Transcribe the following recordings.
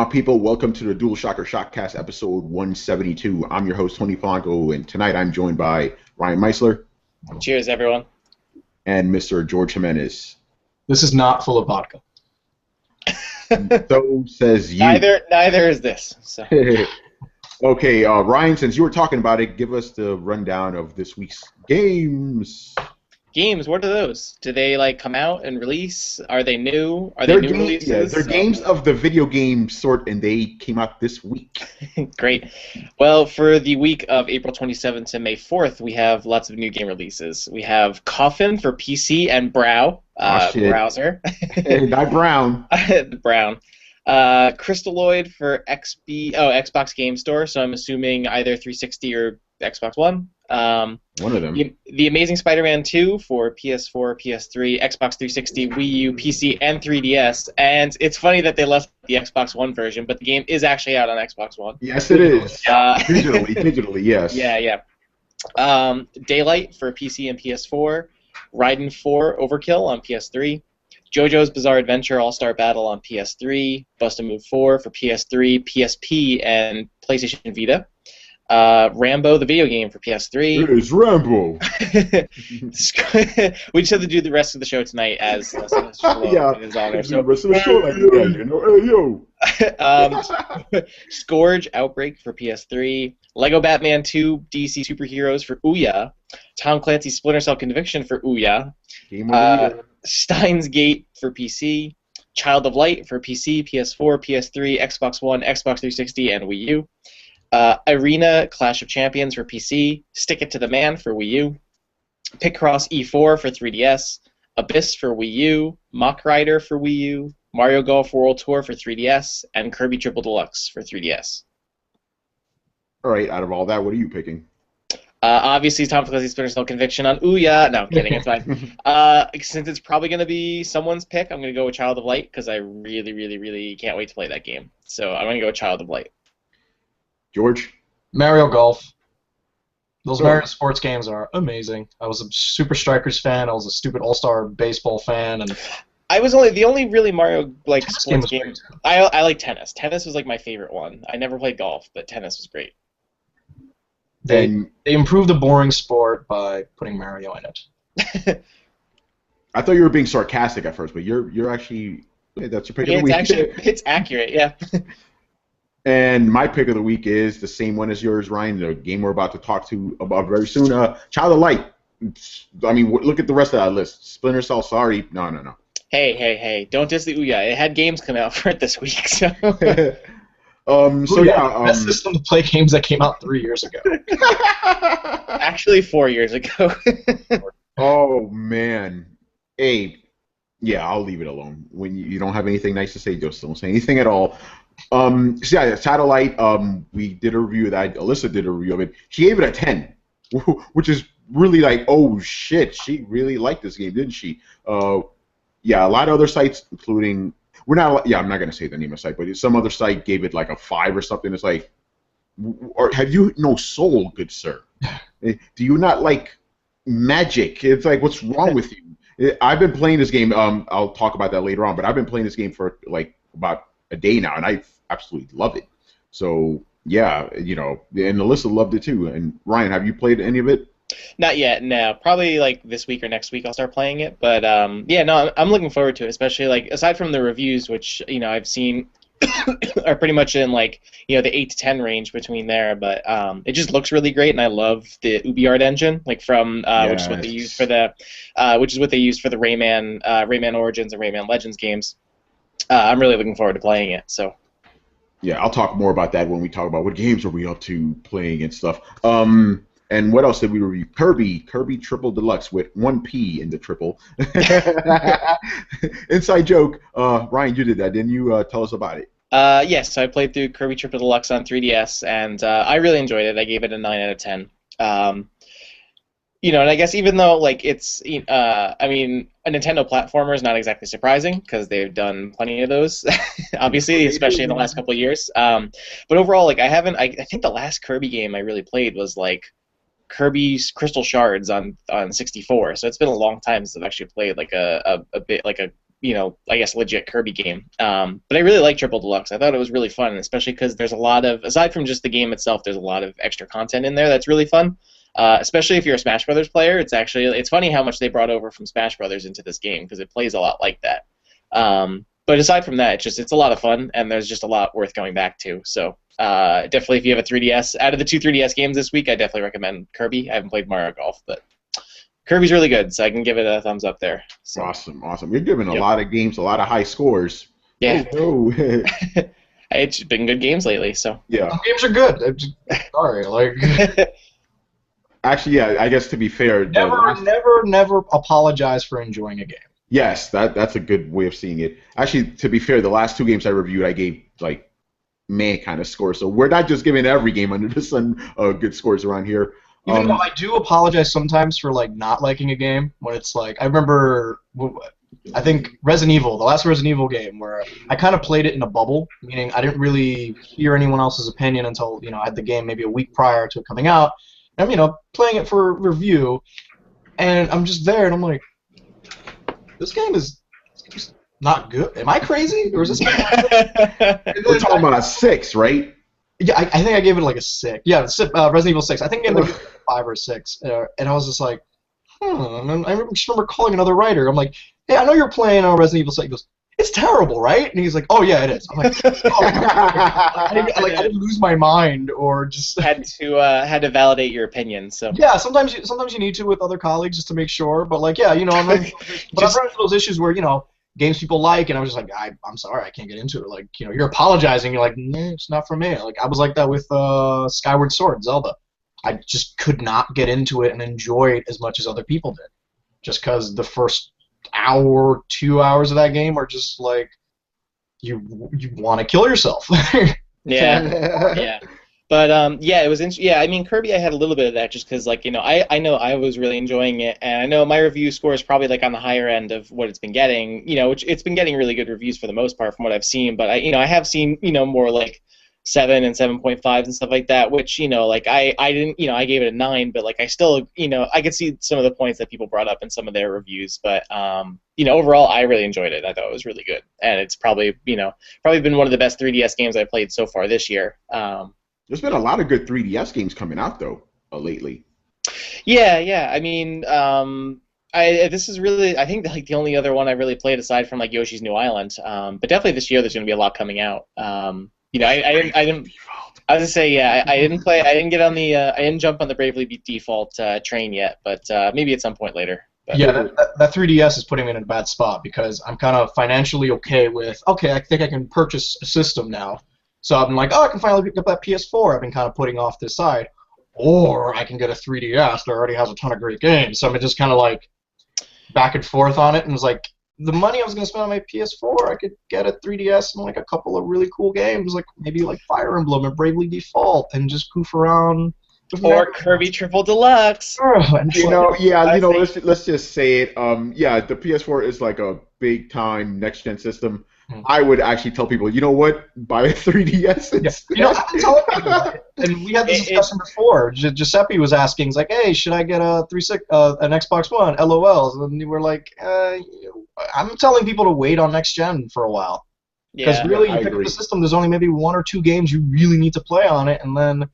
on, people? Welcome to the DualShockers ShockCast episode 172. I'm your host, Tony Polanco, and tonight I'm joined by Ryan Meisler. Cheers, everyone. And Mr. George Jimenez. This is not full of vodka. So says you. Neither is this. So. Okay, Ryan, since you were talking about it, give us the rundown of this week's games. Games, what are those? Do they come out and release? Are they new? Are they new releases? Yeah, they're games of the video game sort, and they came out this week. Great. Well, for the week of April 27th to May 4th, we have lots of new game releases. We have Coffin for PC and Browser. Not Brown. Brown. Crystalloid for Xbox Game Store, so I'm assuming either 360 or Xbox One. One of them. The Amazing Spider-Man 2 for PS4, PS3, Xbox 360, Wii U, PC, and 3DS. And it's funny that they left the Xbox One version, but the game is actually out on Xbox One. Yes, it is. Digitally, yes. Yeah. Daylight for PC and PS4. Raiden 4 Overkill on PS3. JoJo's Bizarre Adventure All-Star Battle on PS3. Bust a Move 4 for PS3, PSP, and PlayStation Vita. Rambo, the video game for PS3. It is Rambo. We just have to do the rest of the show tonight as yeah, it is on there. So. The rest of the show like that, Hey, yo. Scourge Outbreak for PS3. Lego Batman 2 DC Superheroes for Ouya. Tom Clancy's Splinter Cell Conviction for Ouya. Steins Gate for PC. Child of Light for PC, PS4, PS3, Xbox One, Xbox 360, and Wii U. Arena Clash of Champions for PC, Stick It to the Man for Wii U, Picross E4 for 3DS, Abyss for Wii U, Mach Rider for Wii U, Mario Golf World Tour for 3DS, and Kirby Triple Deluxe for 3DS. All right, out of all that, what are you picking? Obviously, Tom Clancy's Splinter Cell Conviction on Ouya. No, I'm kidding, it's fine. Since it's probably going to be someone's pick, I'm going to go with Child of Light because I really, really, really can't wait to play that game. So I'm going to go with Child of Light. George? Mario Golf. Those Mario sports games are amazing. I was a Super Strikers fan. I was a stupid All-Star Baseball fan, and I was the only really Mario sports game. I like tennis. Tennis was my favorite one. I never played golf, but tennis was great. They improved the boring sport by putting Mario in it. I thought you were being sarcastic at first, but you're actually that's your pick of the week. It's accurate, yeah. And my pick of the week is the same one as yours, Ryan. The game we're about to talk to about very soon. Child of Light. I mean, look at the rest of that list. Splinter Cell. Sorry, no. Hey! Don't diss the Ouya. It had games come out for it this week, so. Best system to play games that came out 3 years ago. Actually, 4 years ago. Oh man, Abe. Yeah, I'll leave it alone. When you don't have anything nice to say, just don't say anything at all. Child of Light. We did a review of that. Alyssa did a review of it. She gave it a 10, which is really oh shit. She really liked this game, didn't she? Yeah, a lot of other sites, including. I'm not going to say the name of the site, but some other site gave it a 5 or something. It's or have you no soul, good sir? Do you not like magic? It's what's wrong with you? I've been playing this game. I'll talk about that later on, but I've been playing this game for about a day now, and I absolutely love it. So yeah, and Alyssa loved it too. And Ryan, have you played any of it? Not yet, no. Probably this week or next week I'll start playing it. But yeah, no, I'm looking forward to it. Especially aside from the reviews, which I've seen are pretty much in the 8 to 10 range between there. But it just looks really great, and I love the UbiArt engine, from which is what they use for the Rayman Origins and Rayman Legends games. I'm really looking forward to playing it. So. Yeah, I'll talk more about that when we talk about what games are we up to playing and stuff. And what else did we review? Kirby Triple Deluxe with 1 P in the triple. Inside joke. Ryan, you did that, didn't you? Tell us about it. Yes, so I played through Kirby Triple Deluxe on 3DS, and I really enjoyed it. I gave it a 9 out of 10. And I guess even though it's, I mean, a Nintendo platformer is not exactly surprising because they've done plenty of those, obviously, especially in the last couple of years. But overall, I think the last Kirby game I really played was Kirby's Crystal Shards on 64. So it's been a long time since I've actually played a I guess legit Kirby game. But I really like Triple Deluxe. I thought it was really fun, especially because there's a lot of, aside from just the game itself, there's a lot of extra content in there that's really fun. Especially if you're a Smash Brothers player, it's funny how much they brought over from Smash Brothers into this game because it plays a lot like that. But aside from that, it's a lot of fun, and there's just a lot worth going back to. So definitely, if you have a 3DS, out of the 2 3DS games this week, I definitely recommend Kirby. I haven't played Mario Golf, but Kirby's really good, so I can give it a thumbs up there. So. Awesome. You're giving a lot of games, a lot of high scores. Yeah. Oh, no. It's been good games lately, so. Yeah. Some games are good. Sorry, like. Actually, yeah. I guess to be fair, never apologize for enjoying a game. Yes, that's a good way of seeing it. Actually, to be fair, the last 2 games I reviewed, I gave like meh kind of scores. So we're not just giving every game under the sun good scores around here. Even though I do apologize sometimes for like not liking a game, when it's like I remember, I think Resident Evil, the last Resident Evil game, where I kind of played it in a bubble, meaning I didn't really hear anyone else's opinion until I had the game maybe a week prior to it coming out. And I'm playing it for review, and I'm just there, and I'm like, this game is not good. Am I crazy, or is this game? We're talking about a 6, right? Yeah, I think I gave it like a 6. Yeah, Resident Evil 6. I think I gave it like 5 or 6, and I was just like, And I just remember calling another writer. I'm like, hey, I know you're playing Resident Evil 6. He goes, it's terrible, right? And he's like, oh yeah, it is. I'm like, oh, I didn't lose my mind or just had to validate your opinion. So yeah, sometimes you need to with other colleagues just to make sure. But like, yeah, I've run into those issues where games people like, and I was just like, I'm sorry, I can't get into it. Like, you're apologizing. You're like, nah, it's not for me. Like, I was like that with Skyward Sword, Zelda. I just could not get into it and enjoy it as much as other people did, just because the first hour, 2 hours of that game are just like you want to kill yourself. Yeah. But yeah, it was interesting. Yeah, I mean, Kirby, I had a little bit of that just because, like, I know I was really enjoying it, and I know my review score is probably like on the higher end of what it's been getting. Which it's been getting really good reviews for the most part from what I've seen. But I have seen more like 7 and 7.5s and stuff like that. Which like I didn't I gave it a 9, but like I still I could see some of the points that people brought up in some of their reviews. But overall, I really enjoyed it. I thought it was really good, and it's probably been one of the best 3DS games I played so far this year. There's been a lot of good 3DS games coming out though lately. Yeah. I mean, this is really, I think, like the only other one I really played aside from like Yoshi's New Island. But definitely this year there's going to be a lot coming out. I didn't. I was gonna say, yeah, I didn't play. I didn't get on the. I didn't jump on the Bravely Default train yet, but maybe at some point later. But. Yeah, that 3DS is putting me in a bad spot because I'm kind of financially okay with. Okay, I think I can purchase a system now. So I've been like, I can finally pick up that PS4 I've been kind of putting off this side. Or I can get a 3DS that already has a ton of great games. So I'm just kind of like back and forth on it, and was like, the money I was going to spend on my PS4, I could get a 3DS and like a couple of really cool games, like maybe like Fire Emblem or Bravely Default, and just goof around. Or Kirby Triple Deluxe. Let's just say it. The PS4 is like a big time next gen system. I would actually tell people, you know what, buy a 3DS instead. I've been telling people that. And we had this discussion before. Giuseppe was asking, he's like, hey, should I get an Xbox One? LOLs. And we were like, I'm telling people to wait on next gen for a while. Because really, you pick up the system, there's only maybe 1 or 2 games you really need to play on it, and then,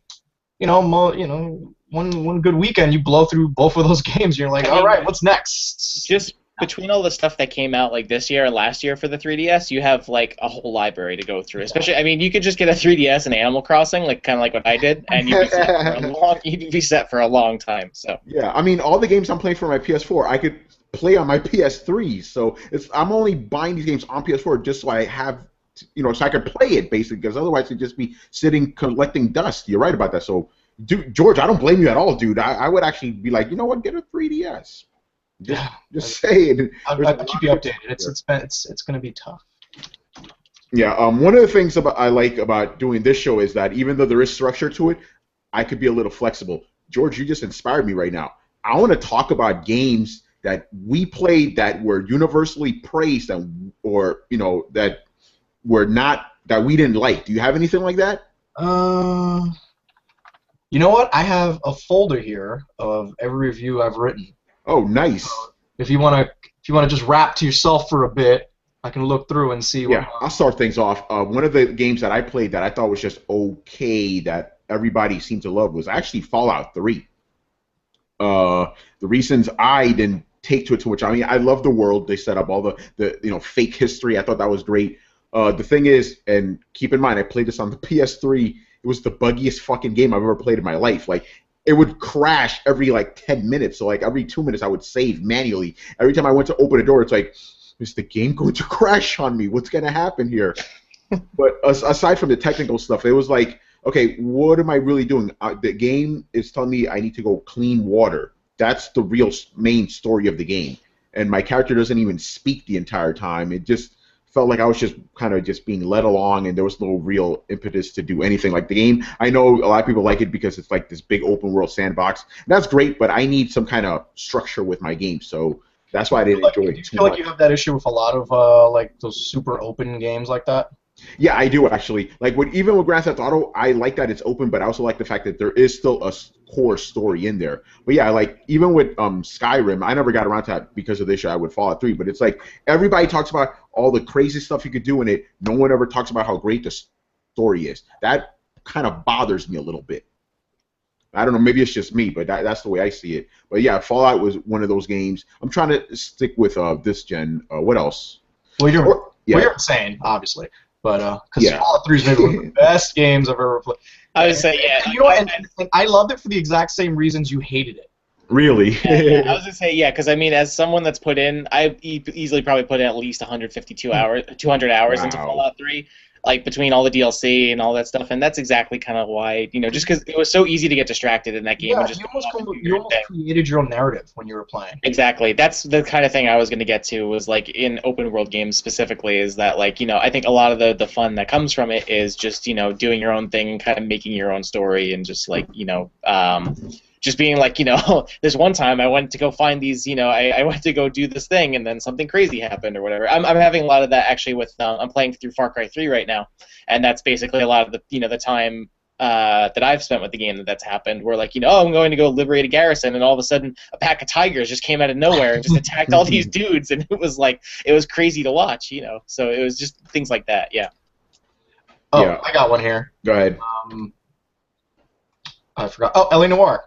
one good weekend, you blow through both of those games, and you're like, all right, what's next? Just between all the stuff that came out like this year and last year for the 3DS, you have like a whole library to go through. Especially, I mean, you could just get a 3DS and Animal Crossing, like kind of like what I did, and you'd be set for a long time. So yeah, I mean, all the games I'm playing for my PS4, I could play on my PS3. So I'm only buying these games on PS4 just so I have, so I could play it basically, because otherwise it'd just be sitting collecting dust. You're right about that. So, George, I don't blame you at all, dude. I would actually be like, you know what, get a 3DS. Just say it. I'll keep you updated. It's going to be tough. Yeah. One of the things I like about doing this show is that even though there is structure to it, I could be a little flexible. George, you just inspired me right now. I want to talk about games that we played that were universally praised that we didn't like. Do you have anything like that? You know what? I have a folder here of every review I've written. Oh, nice. So if you want to just rap to yourself for a bit, I can look through and see. Yeah, I'll start things off. One of the games that I played that I thought was just okay that everybody seemed to love was actually Fallout 3. The reasons I didn't take to it too much. I mean, I love the world they set up, all the fake history. I thought that was great. The thing is, and keep in mind, I played this on the PS3. It was the buggiest fucking game I've ever played in my life. Like, it would crash every 10 minutes. So every 2 minutes, I would save manually. Every time I went to open a door, it's like, is the game going to crash on me? What's going to happen here? But aside from the technical stuff, it was like, okay, what am I really doing? The game is telling me I need to go clean water. That's the real main story of the game. And my character doesn't even speak the entire time. It just felt like I was just kind of just being led along, and there was no real impetus to do anything. Like the game, I know a lot of people like it because it's like this big open world sandbox. That's great, but I need some kind of structure with my game, so that's why I didn't enjoy it too much. Do you feel like you have that issue with a lot of those super open games like that? Yeah, I do actually. Even with Grand Theft Auto, I like that it's open, but I also like the fact that there is still a core story in there. But yeah, even with Skyrim, I never got around to that because of the issue I would Fallout 3. But it's like everybody talks about all the crazy stuff you could do in it. No one ever talks about how great the story is. That kind of bothers me a little bit. I don't know, maybe it's just me, but that's the way I see it. But yeah, Fallout was one of those games. I'm trying to stick with this gen. What else? Well, you're insane, obviously. But because Fallout 3 is maybe one of the best games I've ever played. I would say, yeah. And you know what? And I loved it for the exact same reasons you hated it. Really? Yeah, I was gonna say, yeah, because I mean, as someone that's put in, I easily probably put in at least 200 hours into Fallout 3, between all the DLC and all that stuff, and that's exactly kind of why, just because it was so easy to get distracted in that game. Yeah, and just you almost created your own narrative when you were playing. Exactly. That's the kind of thing I was going to get to, was in open world games specifically, is that I think a lot of the fun that comes from it is just, doing your own thing, kind of making your own story, and just just being this one time I went to go find these, I went to go do this thing, and then something crazy happened or whatever. I'm having a lot of that actually with, I'm playing through Far Cry 3 right now, and that's basically a lot of the, the time that I've spent with the game that's happened, where I'm going to go liberate a garrison, and all of a sudden a pack of tigers just came out of nowhere and just attacked all these dudes, and it was crazy to watch, so it was just things like that, yeah. Oh, yeah. I got one here. Go ahead. I forgot. Oh, L.A. Noire.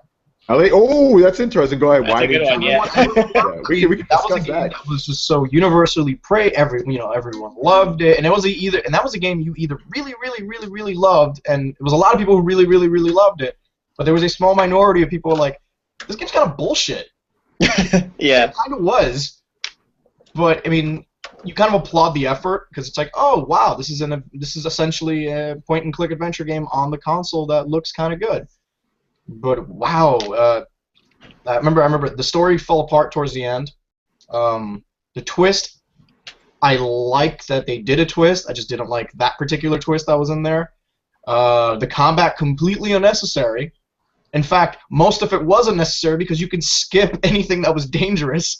Oh, that's interesting. Go ahead. That's a good one, yeah. We can that was a discuss game that. that was just so universally praised. Everyone loved it, and that was a game you either really, really, really, really loved, and it was a lot of people who really, really, really loved it, but there was a small minority of people who were like, this game's kind of bullshit. Yeah. It kind of was, but I mean, you kind of applaud the effort because it's like, oh wow, this is essentially a point-and-click adventure game on the console that looks kind of good. But wow, I remember the story fell apart towards the end. The twist, I liked that they did a twist. I just didn't like that particular twist that was in there. The combat completely unnecessary. In fact, most of it was unnecessary because you could skip anything that was dangerous.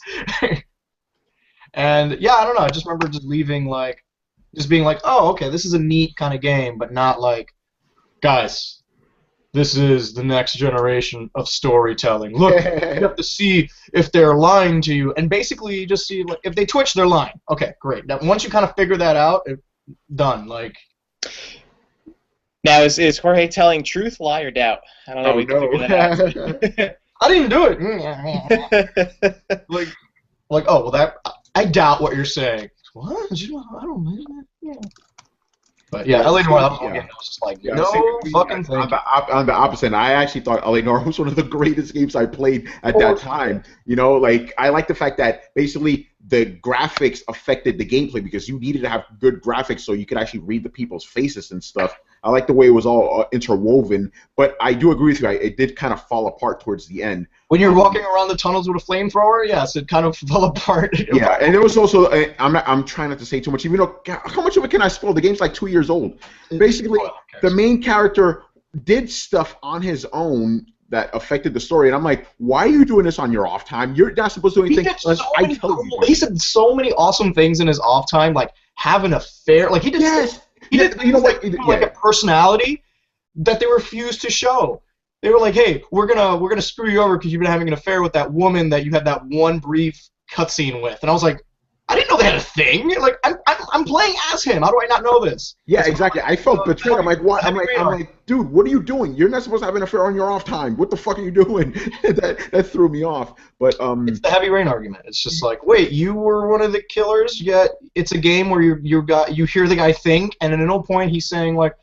And yeah, I don't know. I just remember just leaving just being like, oh, okay, this is a neat kind of game, but not guys, this is the next generation of storytelling. Look, you have to see if they're lying to you, and basically you just see if they twitch, they're lying. Okay, great. Now, once you kind of figure that out, done. Now, is Jorge telling truth, lie, or doubt? I don't know. We can figure that out. I didn't do it. Oh, well, that I doubt what you're saying. What? I don't know. Yeah. But yeah, L.A. Noire, I was just fucking thing. On the opposite, I actually thought L.A. Noire was one of the greatest games I played at that time. I like the fact that basically the graphics affected the gameplay because you needed to have good graphics so you could actually read the people's faces and stuff. I like the way it was all interwoven, but I do agree with you. It did kind of fall apart towards the end. When you're walking around the tunnels with a flamethrower, yes, it kind of fell apart. Yeah, and there was also I'm trying not to say too much, even though how much of it can I spoil? The game's 2 years old. Basically, the main character did stuff on his own that affected the story, and I'm like, why are you doing this on your off time? You're not supposed to do anything. He said so many awesome things in his off time, like have an affair. He did. Yes. He did a personality that they refused to show. They were like, "Hey, we're gonna screw you over because you've been having an affair with that woman that you had that one brief cutscene with." And I was like, I didn't know they had a thing. Like, I'm playing as him. How do I not know this? Yeah, exactly. I felt betrayed. I'm like, what? I'm like, dude, what are you doing? You're not supposed to have an affair on your off time. What the fuck are you doing? that threw me off. But it's the heavy rain argument. It's just like, wait, you were one of the killers, yet it's a game where you hear the guy think, and at no point he's saying like,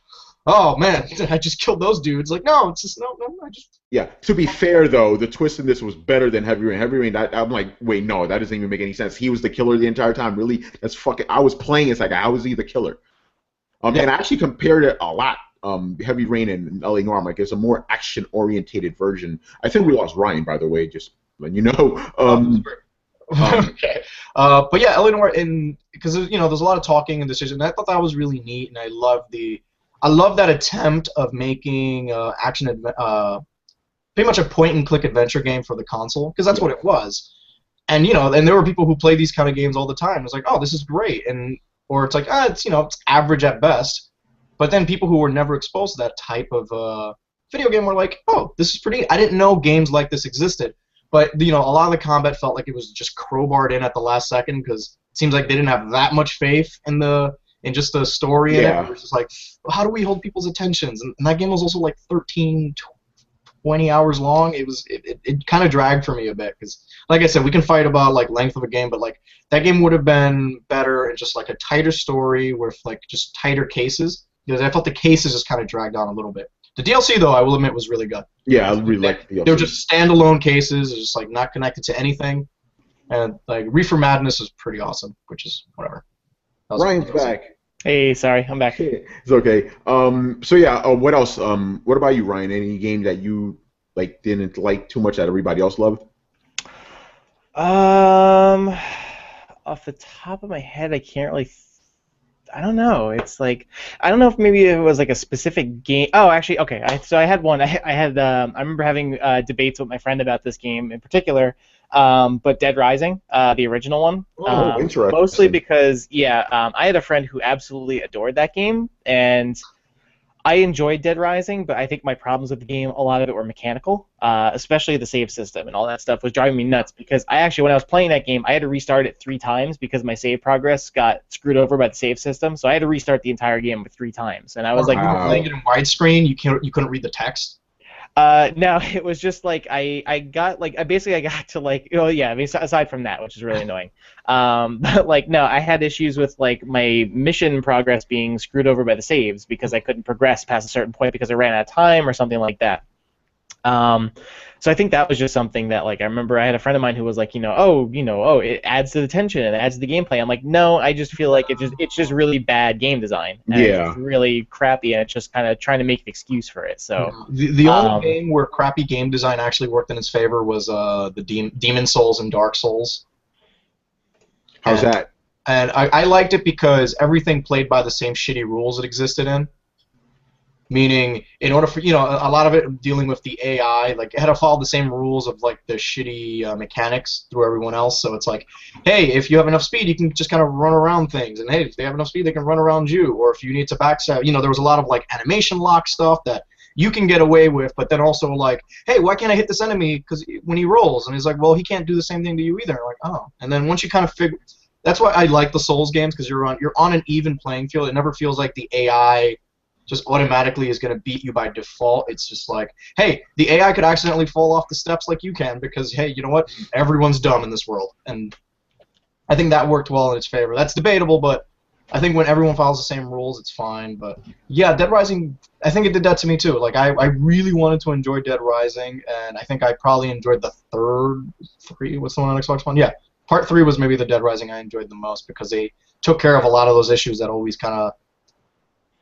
oh man, I just killed those dudes. Like, no, it's just no, I just. Yeah. To be fair, though, the twist in this was better than Heavy Rain. Heavy Rain, I'm like, wait, no, that doesn't even make any sense. He was the killer the entire time. Really, that's fucking. I was playing as like, how was he the killer? And I actually compared it a lot. Heavy Rain and LA Noire. Like, it's a more action-orientated version. I think we lost Ryan, by the way. Just letting you know. Okay. But yeah, LA Noire, because there's a lot of talking and decision. I thought that was really neat, and I love that attempt of making pretty much a point-and-click adventure game for the console, because that's what it was. And and there were people who play these kind of games all the time. It's like, oh, this is great, or it's like, it's average at best. But then people who were never exposed to that type of video game were like, oh, this is pretty. I didn't know games like this existed. But a lot of the combat felt like it was just crowbarred in at the last second, because it seems like they didn't have that much faith in just the story in it. It was just like, how do we hold people's attentions? And that game was also like 13, 20 hours long. It kind of dragged for me a bit, because, like I said, we can fight about like length of a game, but like that game would have been better in just like a tighter story with like just tighter cases, because I felt the cases just kind of dragged on a little bit. The DLC, though, I will admit, was really good. Yeah, I really liked the DLC. They were just standalone cases, just like not connected to anything, and like Reefer Madness is pretty awesome, which is whatever. Ryan's back. Hey, sorry, I'm back. It's okay. So yeah, what else? What about you, Ryan? Any game that you like didn't like too much that everybody else loved? Off the top of my head, I can't really. I don't know. It's like, I don't know if maybe it was like a specific game. Oh, actually, okay. So I had one. I remember having debates with my friend about this game in particular. But Dead Rising, the original one. Oh, interesting. Mostly because, I had a friend who absolutely adored that game, and I enjoyed Dead Rising, but I think my problems with the game, a lot of it were mechanical, especially the save system and all that stuff was driving me nuts, because when I was playing that game, I had to restart it 3 times because my save progress got screwed over by the save system, so I had to restart the entire game 3 times, and I was like, you were playing it in widescreen, you couldn't read the text? No, it was just like I got to like, oh yeah, I mean, aside from that, which is really annoying. But like, no, I had issues with like my mission progress being screwed over by the saves because I couldn't progress past a certain point because I ran out of time or something like that. So I think that was just something that, like, I remember I had a friend of mine who was like, it adds to the tension and it adds to the gameplay. I'm like, no, I just feel like it's just really bad game design. And it's really crappy, and it's just kind of trying to make an excuse for it. So the only game where crappy game design actually worked in its favor was the Demon Souls and Dark Souls. How's that? And I liked it because everything played by the same shitty rules it existed in. Meaning, in order for, a lot of it dealing with the AI, like, it had to follow the same rules of, like, the shitty mechanics through everyone else. So it's like, hey, if you have enough speed, you can just kind of run around things. And, hey, if they have enough speed, they can run around you. Or if you need to backstab, there was a lot of, like, animation lock stuff that you can get away with, but then also, like, hey, why can't I hit this enemy because when he rolls? And he's like, well, he can't do the same thing to you either. And like, oh. And then once you kind of figure... That's why I like the Souls games, because you're on an even playing field. It never feels like the AI... just automatically is going to beat you by default. It's just like, hey, the AI could accidentally fall off the steps like you can because, hey, you know what? Everyone's dumb in this world. And I think that worked well in its favor. That's debatable, but I think when everyone follows the same rules, it's fine. But, yeah, Dead Rising, I think it did that to me, too. Like, I really wanted to enjoy Dead Rising, and I think I probably enjoyed the third 3. What's the one on Xbox One? Yeah, Part 3 was maybe the Dead Rising I enjoyed the most because they took care of a lot of those issues that always kind of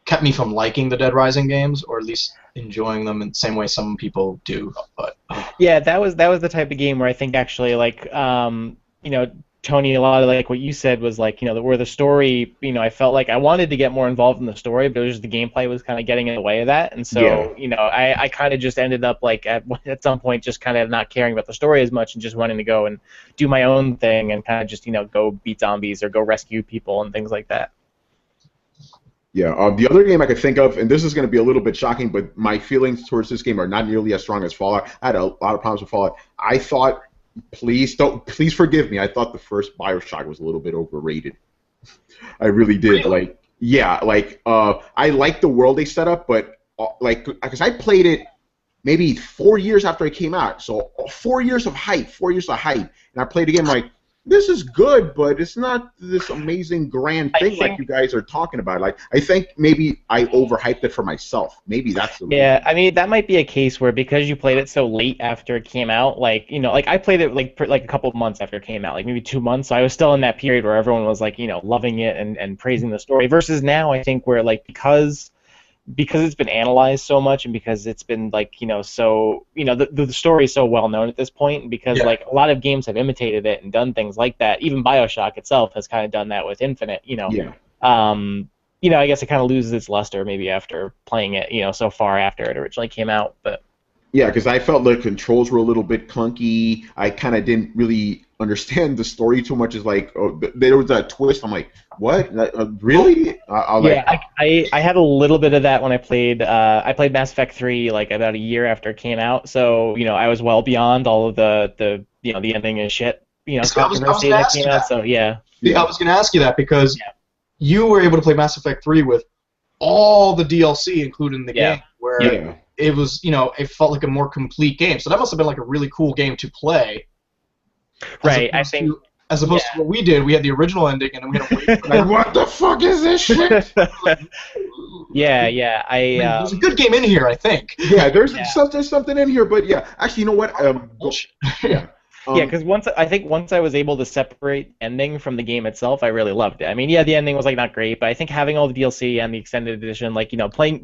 kept me from liking the Dead Rising games, or at least enjoying them in the same way some people do. But yeah, that was the type of game where I think actually, like, Tony, a lot of like what you said was like, where the story, I felt like I wanted to get more involved in the story, but it was just the gameplay was kind of getting in the way of that, and so I kind of just ended up like at some point just kind of not caring about the story as much and just wanting to go and do my own thing and kind of just go beat zombies or go rescue people and things like that. Yeah, the other game I could think of, and this is going to be a little bit shocking, but my feelings towards this game are not nearly as strong as Fallout. I had a lot of problems with Fallout. I thought Please forgive me. I thought the first BioShock was a little bit overrated. I really did. Really? I like the world they set up, but because I played it maybe 4 years after it came out, so 4 years of hype, and I played again like, this is good, but it's not this amazing grand thing like you guys are talking about. Like, I think maybe I overhyped it for myself. Maybe that's the reason. Yeah, I mean that might be a case where because you played it so late after it came out, like like I played it like a couple of months after it came out, like maybe 2 months. So I was still in that period where everyone was like loving it and praising the story. Versus now, I think where like because it's been analyzed so much and because it's been like so the story is so well known at this point, and because like a lot of games have imitated it and done things like that. Even BioShock itself has kind of done that with Infinite. I guess it kind of loses its luster maybe after playing it so far after it originally came out. But yeah, because I felt the controls were a little bit clunky. I kind of didn't really understand the story too much. It's like, there was that twist. I'm like, what? Really? I had a little bit of that when I played Mass Effect 3 like about a year after it came out. So I was well beyond all of the ending and shit controversy that came out. So yeah. I was going to ask you that because you were able to play Mass Effect 3 with all the DLC included in the game, where it was it felt like a more complete game. So that must have been like a really cool game to play. Right, I think. As opposed to what we did, we had the original ending, and then we had to wait for that. What the fuck is this shit? There's a good game in here, I think. Yeah, there's something in here, but yeah. Actually, you know what? Because once I was able to separate ending from the game itself, I really loved it. I mean, the ending was like not great, but I think having all the DLC and the extended edition, like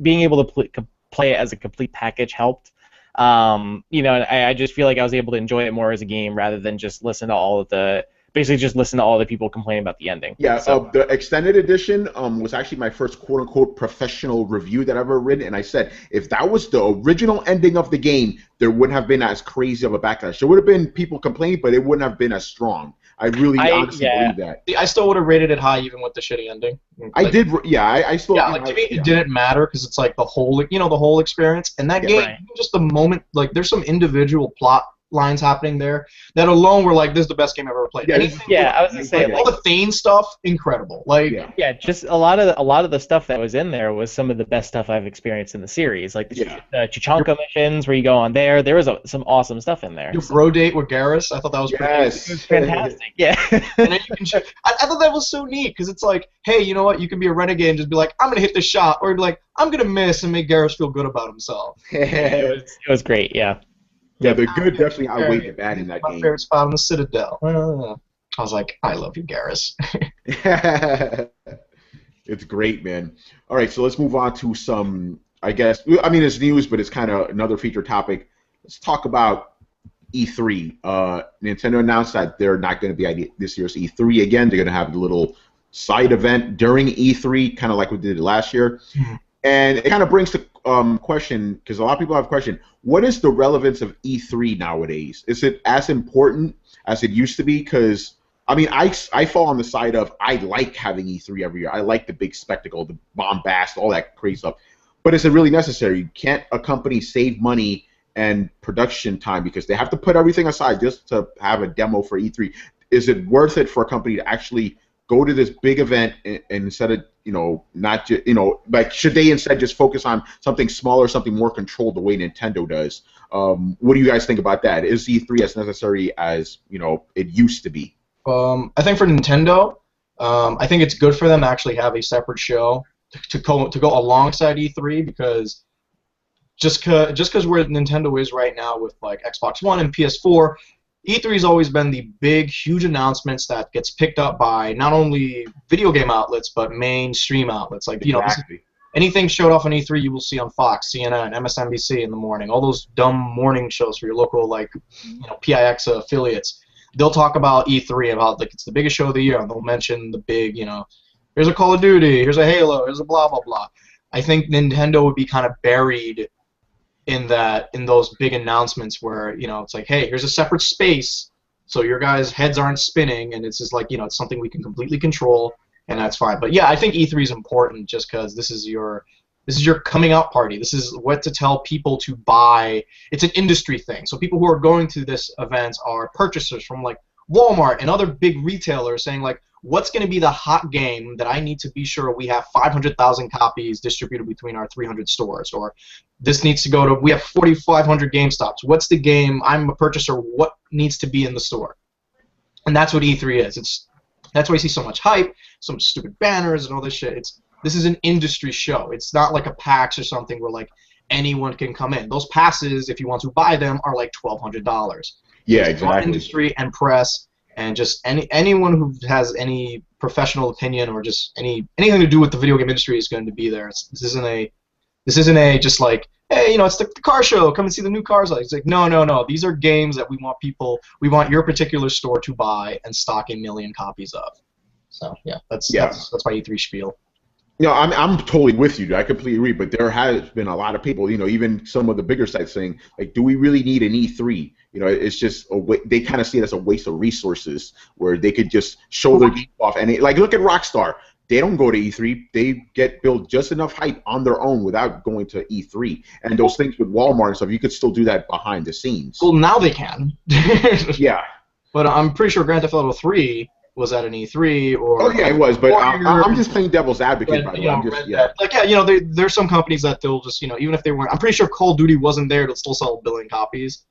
being able to play it as a complete package helped. I just feel like I was able to enjoy it more as a game rather than just listen to all the people complaining about the ending. Yeah, so the extended edition was actually my first quote-unquote professional review that I've ever written, and I said if that was the original ending of the game, there wouldn't have been as crazy of a backlash. There would have been people complaining, but it wouldn't have been as strong. I really honestly believe that. I still would have rated it high even with the shitty ending. I did, I still. Yeah, to me, it didn't matter because it's like the whole experience. And that game, just the moment, like there's some individual plot lines happening there that alone were like, this is the best game I've ever played. I was gonna say all the Thane stuff, incredible. Just a lot of the stuff that was in there was some of the best stuff I've experienced in the series, like the Chichanka missions where you go on there. There was some awesome stuff in there. Your bro date with Garrus, I thought that was pretty cool. It was fantastic. Yeah. And then you can I thought that was so neat because it's like, hey, you know what? You can be a renegade and just be like, I'm gonna hit the shot, or be like, I'm gonna miss and make Garrus feel good about himself. It was great. Yeah. Yeah, the good definitely outweighed the bad in that game. My favorite spot on the Citadel. I was like, I love you, Garrus. It's great, man. All right, so let's move on to some, it's news, but it's kind of another feature topic. Let's talk about E3. Nintendo announced that they're not going to be at this year's E3 again. They're going to have a little side event during E3, kind of like we did last year. Mm-hmm. And it kind of brings the question, because a lot of people have a question, what is the relevance of E3 nowadays? Is it as important as it used to be? Because, I fall on the side of I like having E3 every year. I like the big spectacle, the bombast, all that crazy stuff. But is it really necessary? Can't a company save money and production time because they have to put everything aside just to have a demo for E3? Is it worth it for a company to actually go to this big event and instead of not just should they instead just focus on something smaller, something more controlled the way Nintendo does? What do you guys think about that? Is E3 as necessary as it used to be? I think for Nintendo, I think it's good for them to actually have a separate show to go alongside E3 because just because where Nintendo is right now with like Xbox One and PS4. E3 has always been the big, huge announcements that gets picked up by not only video game outlets but mainstream outlets. Like anything showed off on E3, you will see on Fox, CNN, MSNBC in the morning. All those dumb morning shows for your local PIX affiliates. They'll talk about E3 about it's the biggest show of the year, and they'll mention the big here's a Call of Duty, here's a Halo, here's a blah blah blah. I think Nintendo would be kind of buried in those big announcements where it's like, hey, here's a separate space so your guys' heads aren't spinning and it's just like it's something we can completely control and that's fine. But yeah, I think E3 is important just because this is your This is your coming out party. This is what to tell people to buy. It's an industry thing. So people who are going to this event are purchasers from like Walmart and other big retailers saying like, what's going to be the hot game that I need to be sure we have 500,000 copies distributed between our 300 stores, or this needs to go to, we have 4,500 GameStops. What's the game? I'm a purchaser. What needs to be in the store? And that's what E3 is. That's why you see so much hype, some stupid banners and all this shit. This is an industry show. It's not like a PAX or something where like anyone can come in. Those passes, if you want to buy them, are like $1,200. Yeah, it's exactly. Industry and press and just anyone who has any professional opinion or just anything to do with the video game industry is going to be there. This isn't a just like, hey, it's the car show. Come and see the new cars. It's like no. These are games that we want your particular store to buy and stock 1 million copies of. So yeah, that's my E3 spiel. I'm totally with you, dude. I completely agree. But there has been a lot of people, even some of the bigger sites saying, like, do we really need an E3? It's just they kind of see it as a waste of resources where they could just show their game off. And like, look at Rockstar. They don't go to E3. They build just enough hype on their own without going to E3. And those things with Walmart and stuff, you could still do that behind the scenes. Well, now they can. Yeah. But I'm pretty sure Grand Theft Auto 3 was at an E3 or. Oh yeah, it was. But I'm just playing devil's advocate. By the way, there's some companies that they'll just even if they weren't. I'm pretty sure Call of Duty wasn't there. They'll still sell 1 billion copies.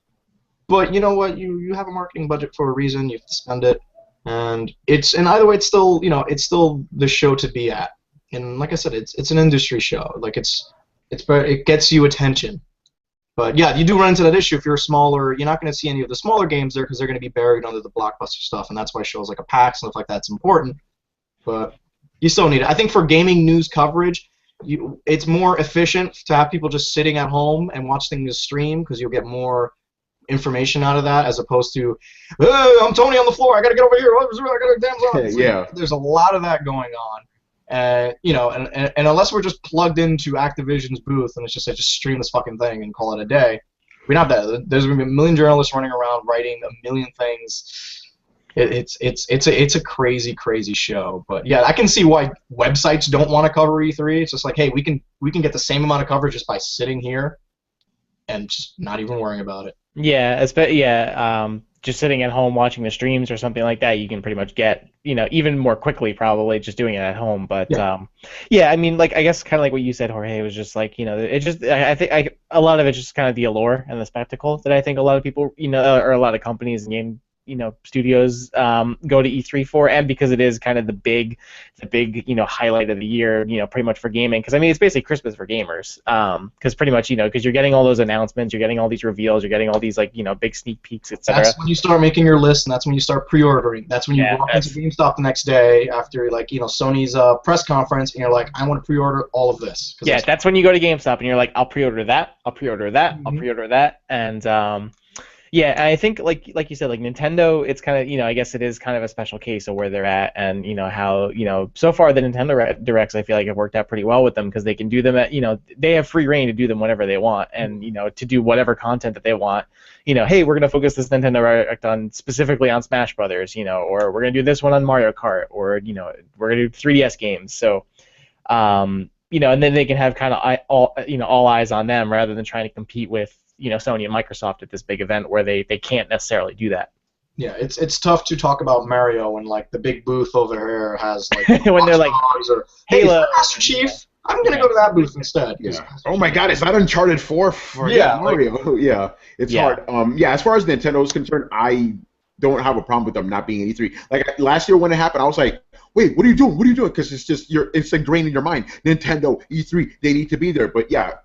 But you know what? You have a marketing budget for a reason. You have to spend it. And either way, it's still the show to be at. And like I said, it's an industry show. Like it gets you attention. But yeah, you do run into that issue if you're smaller. You're not going to see any of the smaller games there because they're going to be buried under the blockbuster stuff, and that's why shows like a PAX and stuff like that's important. But you still need it. I think for gaming news coverage, it's more efficient to have people just sitting at home and watching the stream because you'll get more information out of that as opposed to, hey, I'm Tony on the floor. I got to get over here. I got a damn zone. Yeah. There's a lot of that going on. And unless we're just plugged into Activision's booth and it's just stream this fucking thing and call it a day, we don't have that. There's going to be 1 million journalists running around writing 1 million things. It's a crazy, crazy show. But yeah, I can see why websites don't want to cover E3. It's just like, hey, we can get the same amount of coverage just by sitting here and just not even worrying about it. Yeah, just sitting at home watching the streams or something like that, you can pretty much get, even more quickly probably just doing it at home. But I mean, like, I guess kind of like what you said, Jorge, it was just like, it just, I think a lot of it's just kind of the allure and the spectacle that I think a lot of people, or a lot of companies and game, studios go to E3 for, and because it is kind of the big highlight of the year, pretty much for gaming, because I mean it's basically Christmas for gamers, because pretty much because you're getting all those announcements, you're getting all these reveals, you're getting all these big sneak peeks, etc. That's when you start making your list, and that's when you start pre-ordering. That's when you walk into GameStop the next day after Sony's press conference, and you're like, I want to pre-order all of this. Yeah, that's when you go to GameStop and you're like, I'll pre-order that, I'll pre-order that, I'll pre-order that, and yeah, I think like you said, like Nintendo, it's kind of I guess it is kind of a special case of where they're at, and how so far the Nintendo Directs I feel like have worked out pretty well with them because they can do them at they have free reign to do them whenever they want, and to do whatever content that they want. Hey, we're gonna focus this Nintendo Direct on specifically on Smash Brothers, or we're gonna do this one on Mario Kart, or we're gonna do 3DS games. So, and then they can have kind of all eyes on them rather than trying to compete with Sony and Microsoft at this big event where they can't necessarily do that. Yeah, it's tough to talk about Mario when the big booth over here has when they're like Halo, Master Chief. I'm gonna go to that booth instead. Yeah. Oh my God, is that Uncharted 4 for Mario? Yeah, it's hard. As far as Nintendo is concerned, I don't have a problem with them not being in E3. Like last year when it happened, I was like, wait, what are you doing? What are you doing? Because it's ingrained in your mind. Nintendo, E3, they need to be there. But yeah,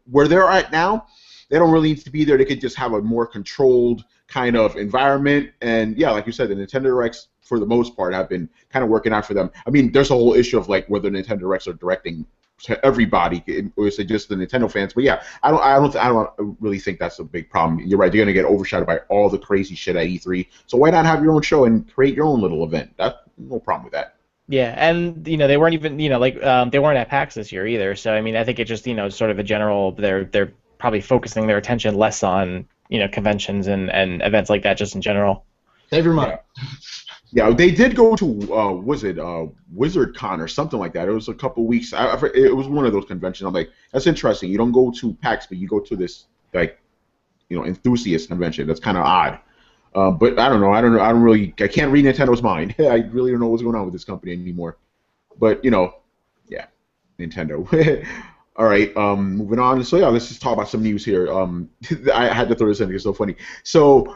where they're at now, they don't really need to be there. They could just have a more controlled kind of environment. And yeah, like you said, the Nintendo Directs, for the most part, have been kind of working out for them. I mean, there's a whole issue of whether Nintendo Directs are directing to everybody, or is it just the Nintendo fans? But yeah, I don't really think that's a big problem. You're right; they're going to get overshadowed by all the crazy shit at E3. So why not have your own show and create your own little event? That's no problem with that. Yeah, and they weren't even they weren't at PAX this year either. So I mean, I think it just sort of a general they're probably focusing their attention less on conventions and events like that just in general. Save your money. Yeah, they did go to was it WizardCon or something like that? It was a couple weeks. It was one of those conventions. I'm like, that's interesting. You don't go to PAX, but you go to this like enthusiast convention. That's kind of odd. But I don't know. I don't really. I can't read Nintendo's mind. I really don't know what's going on with this company anymore. But yeah, Nintendo. All right. Moving on. So yeah, let's just talk about some news here. I had to throw this in because it's so funny. So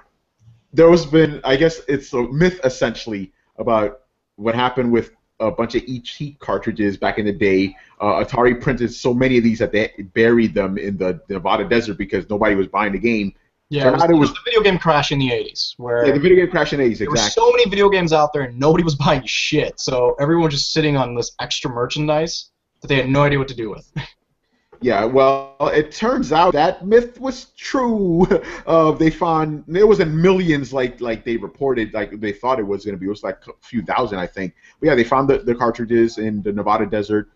there has been, I guess it's a myth essentially about what happened with a bunch of ET cartridges back in the day. Atari printed so many of these that they buried them in the Nevada desert because nobody was buying the game. Yeah, it was the video game crash in the 80s. Yeah, the video game crash in the 80s, exactly. There were so many video games out there and nobody was buying shit, so everyone was just sitting on this extra merchandise that they had no idea what to do with. Yeah, well, it turns out that myth was true. They found it wasn't millions like they reported, like they thought it was going to be. It was like a few thousand, I think. But yeah, they found the cartridges in the Nevada desert.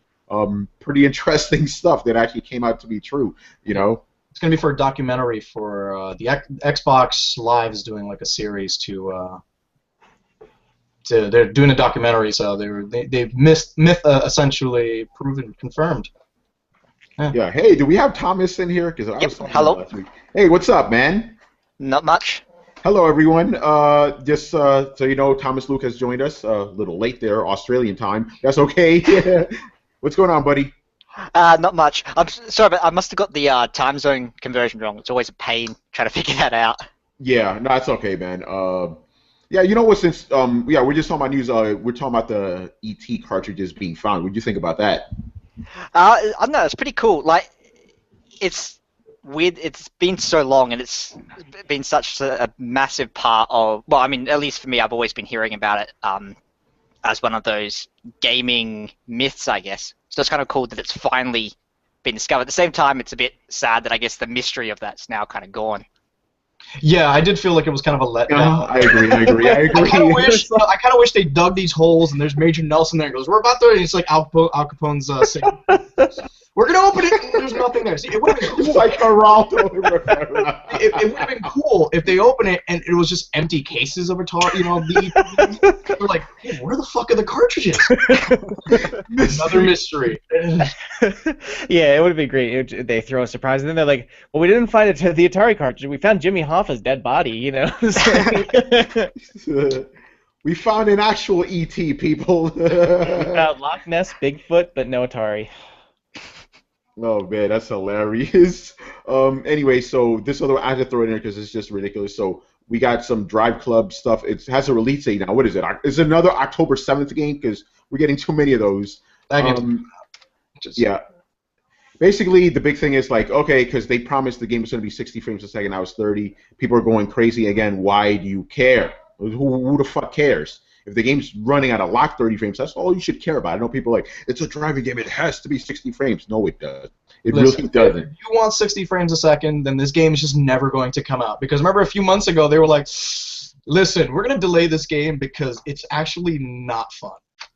Pretty interesting stuff that actually came out to be true. It's going to be for a documentary for the Xbox Live is doing like a series to they're doing a documentary, so they've myth essentially proven confirmed. Yeah. Hey, do we have Thomas in here? Because I was talking hello. last week. Hey, what's up, man? Not much. Hello, everyone. Just so you know, Thomas Luke has joined us. A little late there, Australian time. That's okay. What's going on, buddy? Not much. I'm sorry, but I must have got the time zone conversion wrong. It's always a pain trying to figure that out. Yeah, no, it's okay, man. Yeah, you know what? Since we're just talking about news. We're talking about the ET cartridges being found. What do you think about that? I don't know. It's pretty cool. Like, it's weird. It's been so long, and it's been such a massive part of. Well, I mean, at least for me, I've always been hearing about it as one of those gaming myths, I guess. So it's kind of cool that it's finally been discovered. At the same time, it's a bit sad that I guess the mystery of that's now kind of gone. Yeah, I did feel like it was kind of a letdown. I agree. I kind of wish they dug these holes and there's Major Nelson there and goes, "We're about to," and it's like Al Capone's saying, "We're gonna open it," and there's nothing there. See, it would have been cool. It's like Geraldo. It would have been cool if they open it and it was just empty cases of Atari. They're like, "Hey, where the fuck are the cartridges?" Another mystery. Yeah, it would have been great. They throw a surprise, and then they're like, "Well, we didn't find the Atari cartridge. We found Jimmy Hoffa's dead body." We found an actual ET, people. We found Loch Ness, Bigfoot, but no Atari. Oh man, that's hilarious. Anyway, so this other I had to throw it in there because it's just ridiculous. So we got some Drive Club stuff. It has a release date now. What is it? Is it another October 7th game? Because we're getting too many of those. Yeah. Basically, the big thing is like, okay, because they promised the game was going to be 60 frames a second. Now it's 30. People are going crazy again. Why do you care? Who the fuck cares? If the game's running at a locked 30 frames, that's all you should care about. I know people are like, it's a driving game. It has to be 60 frames. No, it does. Really doesn't. If you want 60 frames a second, then this game is just never going to come out. Because remember a few months ago, they were like, listen, we're going to delay this game because it's actually not fun.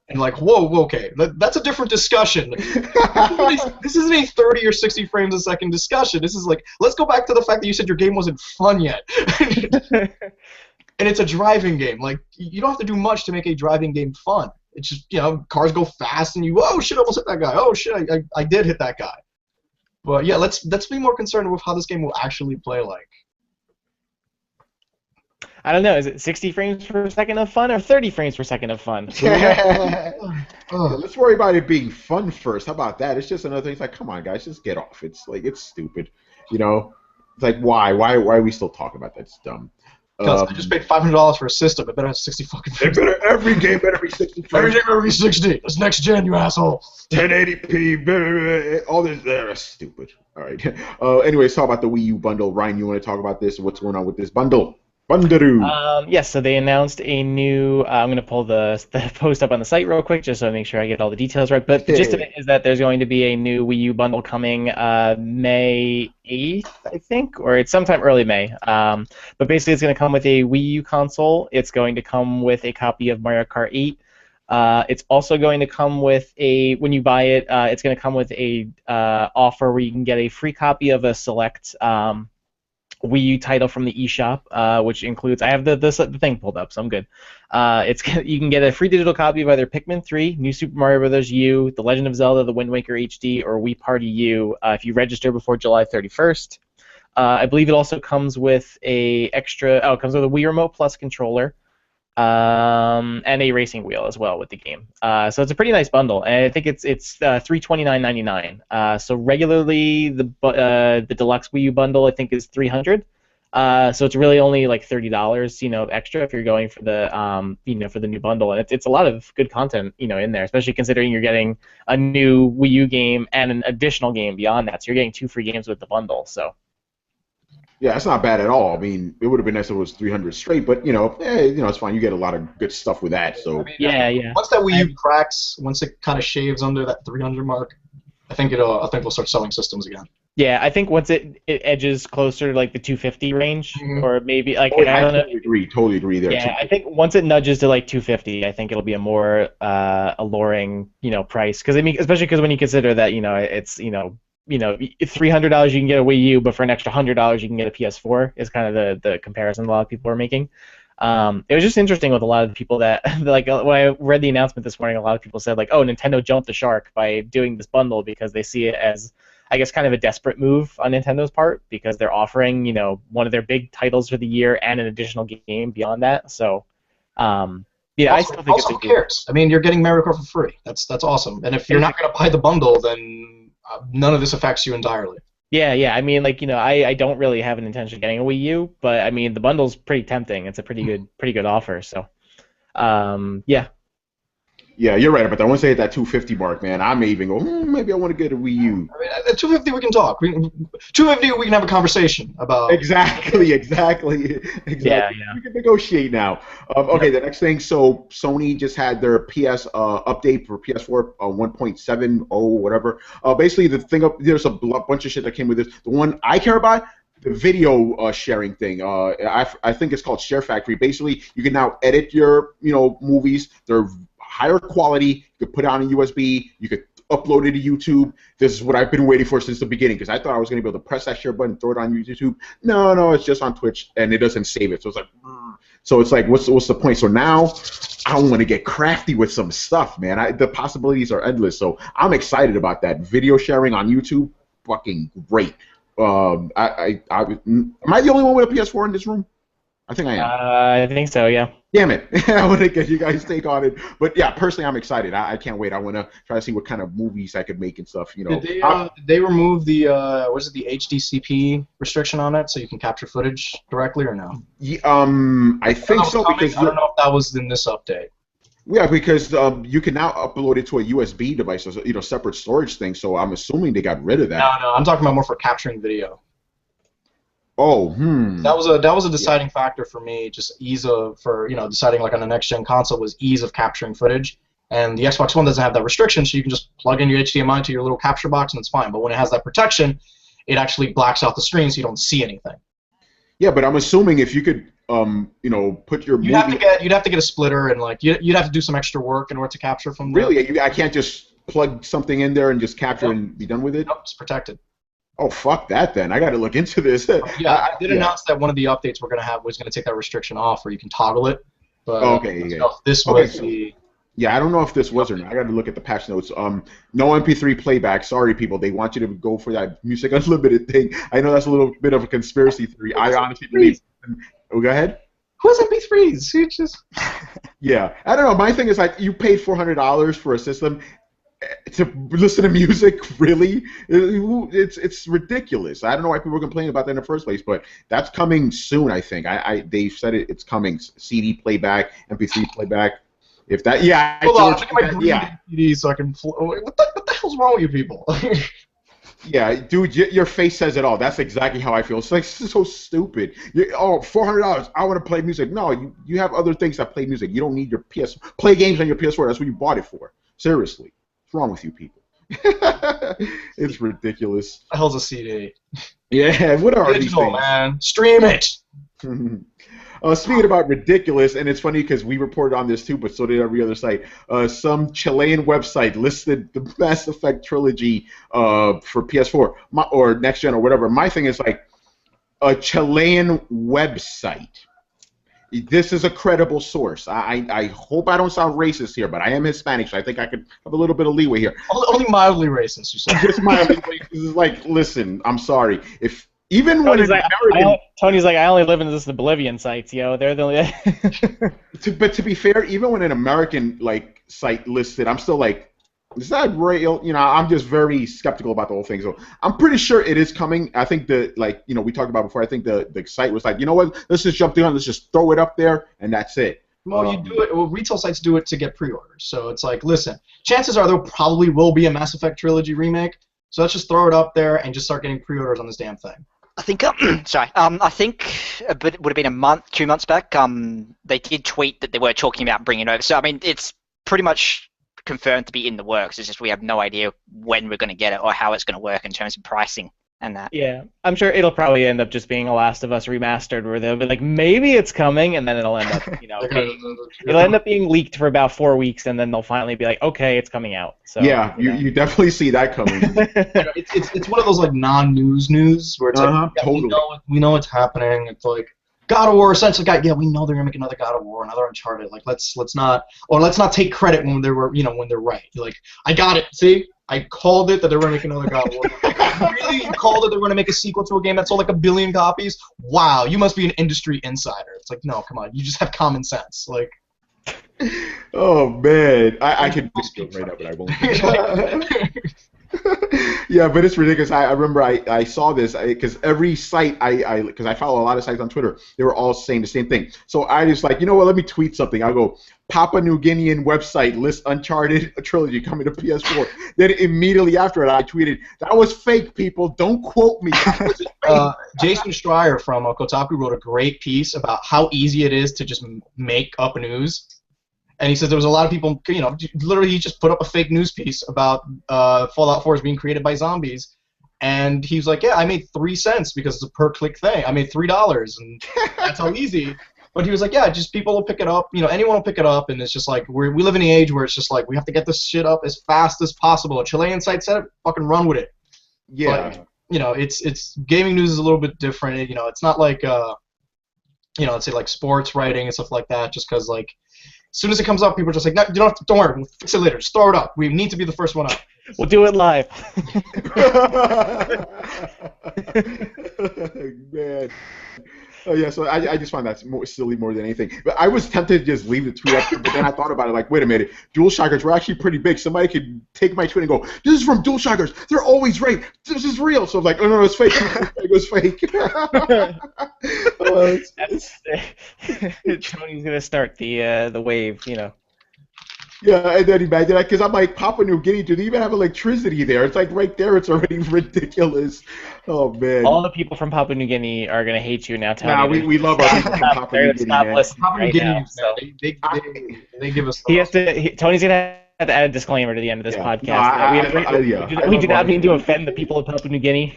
And like, whoa, okay, that's a different discussion. This isn't a 30 or 60 frames a second discussion. This is like, let's go back to the fact that you said your game wasn't fun yet. And it's a driving game. Like, you don't have to do much to make a driving game fun. It's just, cars go fast and you, oh shit, I almost hit that guy. Oh shit, I did hit that guy. But yeah, let's be more concerned with how this game will actually play like. I don't know. Is it 60 frames per second of fun or 30 frames per second of fun? Let's worry about it being fun first. How about that? It's just another thing. It's like, come on, guys, just get off. It's like, it's stupid. It's like, why? Why are we still talking about that? It's dumb. Because I just paid $500 for a system. It better have 60 fucking frames. Every game better be 60 frames. Every game better be 60. That's next gen, you asshole. 1080p. All this there is stupid. All right. Anyway, let's talk about the Wii U bundle. Ryan, you want to talk about this? What's going on with this bundle? Yes, so they announced a new. I'm going to pull the post up on the site real quick just so I make sure I get all the details right. But the gist of it is that there's going to be a new Wii U bundle coming May 8th, I think, or it's sometime early May. But basically, it's going to come with a Wii U console. It's going to come with a copy of Mario Kart 8. It's also going to come with when you buy it, it's going to come with a offer where you can get a free copy of a select Wii U title from the eShop, which includes, I have the thing pulled up, so I'm good. You can get a free digital copy of either Pikmin 3, New Super Mario Bros. U, The Legend of Zelda: The Wind Waker HD, or Wii Party U if you register before July 31st. I believe it also comes with it comes with a Wii Remote Plus controller, and a racing wheel as well with the game. So it's a pretty nice bundle, and I think it's $329.99. So regularly the Deluxe Wii U bundle I think is $300. So it's really only like $30, extra if you're going for the for the new bundle, and it's a lot of good content, in there, especially considering you're getting a new Wii U game and an additional game beyond that. So you're getting 2 free games with the bundle. So. Yeah, that's not bad at all. I mean, it would have been nice if it was 300 straight, but it's fine. You get a lot of good stuff with that. So yeah. Once that Wii U cracks, once it kind of shaves under that 300 mark, I think we'll start selling systems again. Yeah, I think once it edges closer to like the 250 range, or maybe like I don't know. Totally agree there. Yeah, I think once it nudges to like 250, I think it'll be a more alluring, price. Because I mean, especially because when you consider that, it's $300 you can get a Wii U, but for an extra $100 you can get a PS4 is kind of the comparison a lot of people are making. It was just interesting with a lot of the people that like when I read the announcement this morning, a lot of people said like, oh, Nintendo jumped the shark by doing this bundle because they see it as, I guess, kind of a desperate move on Nintendo's part because they're offering one of their big titles for the year and an additional game beyond that. So yeah, I still think who cares? I mean, you're getting Mario Kart for free. That's awesome. And if you're not going to buy the bundle, then none of this affects you entirely. Yeah. I mean, like, I don't really have an intention of getting a Wii U, but I mean, the bundle's pretty tempting. It's a pretty good offer. So, yeah. Yeah, you're right about that. Once they hit that 250 mark, man, I may even go, maybe I want to get a Wii U. I mean, at 250 we can talk. 250 we can have a conversation about. Exactly. Yeah. We can negotiate now. Okay, The next thing. So Sony just had their PS update for PS4 1.70 whatever. Basically, there's a bunch of shit that came with this. The one I care about, the video sharing thing. I think it's called Share Factory. Basically, you can now edit your movies. They're higher quality. You could put it on a USB. You could upload it to YouTube. This is what I've been waiting for since the beginning because I thought I was going to be able to press that share button, throw it on YouTube. No, it's just on Twitch and it doesn't save it. So it's like, what's the point? So now I want to get crafty with some stuff, man. The possibilities are endless. So I'm excited about that. Video sharing on YouTube, fucking great. Am I the only one with a PS4 in this room? I think I am. I think so, yeah. Damn it. I want to get you guys' take on it. But yeah, personally, I'm excited. I can't wait. I want to try to see what kind of movies I could make and stuff. Did they remove the the HDCP restriction on it so you can capture footage directly or no? I think so because I don't know if that was in this update. Yeah, because you can now upload it to a USB device, separate storage thing. So I'm assuming they got rid of that. No, I'm talking about more for capturing video. Oh, That was a deciding factor for me. Just ease of deciding like on the next gen console was ease of capturing footage. And the Xbox One doesn't have that restriction, so you can just plug in your HDMI to your little capture box and it's fine. But when it has that protection, it actually blacks out the screen so you don't see anything. Yeah, but I'm assuming if you could, put your you'd have to get a splitter and like you'd have to do some extra work in order to capture from. Really, I can't just plug something in there and just capture and be done with it. Nope, it's protected. Oh, fuck that then. I got to look into this. Yeah, I did announce that one of the updates we're going to have was going to take that restriction off where you can toggle it. But this was the... Yeah, I don't know if this was or not. I got to look at the patch notes. No MP3 playback. Sorry, people. They want you to go for that Music Unlimited thing. I know that's a little bit of a conspiracy theory. I honestly believe... Oh, go ahead. Who has MP3s? You just... Yeah. I don't know. My thing is like you paid $400 for a system to listen to music, really? It's ridiculous. I don't know why people complain about that in the first place, but that's coming soon, I think. They said it's coming. CD playback, MP3 playback. If that, yeah. Hold on, I'm my CD so I can. What the hell's wrong with you people? Yeah, dude, your face says it all. That's exactly how I feel. It's like so stupid. $400. I want to play music. No, you have other things that play music. You don't need your play games on your PS4. That's what you bought it for. Seriously. What's wrong with you people? It's ridiculous. The hell's a CD? Yeah, what are these things? Man. Stream it! Speaking about ridiculous, and it's funny because we reported on this too, but so did every other site. Some Chilean website listed the Mass Effect trilogy for PS4 or next gen or whatever. My thing is like, a Chilean website. This is a credible source. I hope I don't sound racist here, but I am Hispanic, so I think I could have a little bit of leeway here. Only mildly racist, you said. Just mildly racist. This is like, listen, I'm sorry. If even when an American... Tony's like, I only live in the Bolivian sites, yo. They're the... But to be fair, even when an American like site listed, I'm still like, is that real? You know, I'm just very skeptical about the whole thing. So I'm pretty sure it is coming. I think we talked about before. I think the site was like, you know what? Let's just jump the gun. Let's just throw it up there, and that's it. Well, you do it. Well, retail sites do it to get pre-orders. So it's like, listen, chances are there probably will be a Mass Effect trilogy remake. So let's just throw it up there and just start getting pre-orders on this damn thing. I think, I think it would have been 2 months back. They did tweet that they were talking about bringing it over. So I mean, it's pretty much confirmed to be in the works. It's just we have no idea when we're going to get it or how it's going to work in terms of pricing and that. Yeah, I'm sure it'll probably end up just being a Last of Us remastered, where they'll be like, maybe it's coming, and then it'll end up, it'll end up being leaked for about 4 weeks, and then they'll finally be like, okay, it's coming out. So yeah, you definitely see that coming. It's one of those like non-news where it's like, totally. we know it's happening. It's like God of War, essentially, yeah, we know they're gonna make another God of War, another Uncharted. Like, let's not take credit when they were, when they're right. You're like, I got it. See, I called it that they were gonna make another God of War. Really, you called it they were gonna make a sequel to a game that sold like 1 billion copies? Wow, you must be an industry insider. It's like, no, come on, you just have common sense. Like, oh man, I could just go right up, but I won't. Yeah, but it's ridiculous. I remember I saw this because every site because I follow a lot of sites on Twitter, they were all saying the same thing. So I just like, you know what? Let me tweet something. I go, Papua New Guinean website lists Uncharted trilogy coming to PS4. Then immediately after it, I tweeted, that was fake, people. Don't quote me. Jason Schreier from Kotaku wrote a great piece about how easy it is to just make up news. And he says there was a lot of people, literally he just put up a fake news piece about Fallout 4 is being created by zombies. And he was like, yeah, I made 3 cents because it's a per-click thing. I made $3, and that's how easy. But he was like, yeah, just people will pick it up. Anyone will pick it up, and it's just like we live in the age where it's just like we have to get this shit up as fast as possible. A Chilean site said it, fucking run with it. Yeah. But, it's gaming news is a little bit different. It's not like, let's say like sports writing and stuff like that, just because like, as soon as it comes up, people are just like, no, don't worry, we'll fix it later. Just throw it up. We need to be the first one up. We'll do it live. Man. Oh yeah, so I just find that silly more than anything. But I was tempted to just leave the tweet up, but then I thought about it, like, wait a minute, DualShockers were actually pretty big. Somebody could take my tweet and go, this is from DualShockers. They're always right. This is real. So I'm like, oh no, it's fake. It was fake. Tony's gonna start the wave, Yeah, and then imagine that, because I'm like, Papua New Guinea, do they even have electricity there? It's like right there, it's already ridiculous. Oh, man. All the people from Papua New Guinea are going to hate you now, Tony. Nah, we love our people from Papua New Guinea, stop listening Papua New right Guinea, now. So. They give us... Tony's going to have to add a disclaimer to the end of this podcast. We do not mean to offend the people of Papua New Guinea.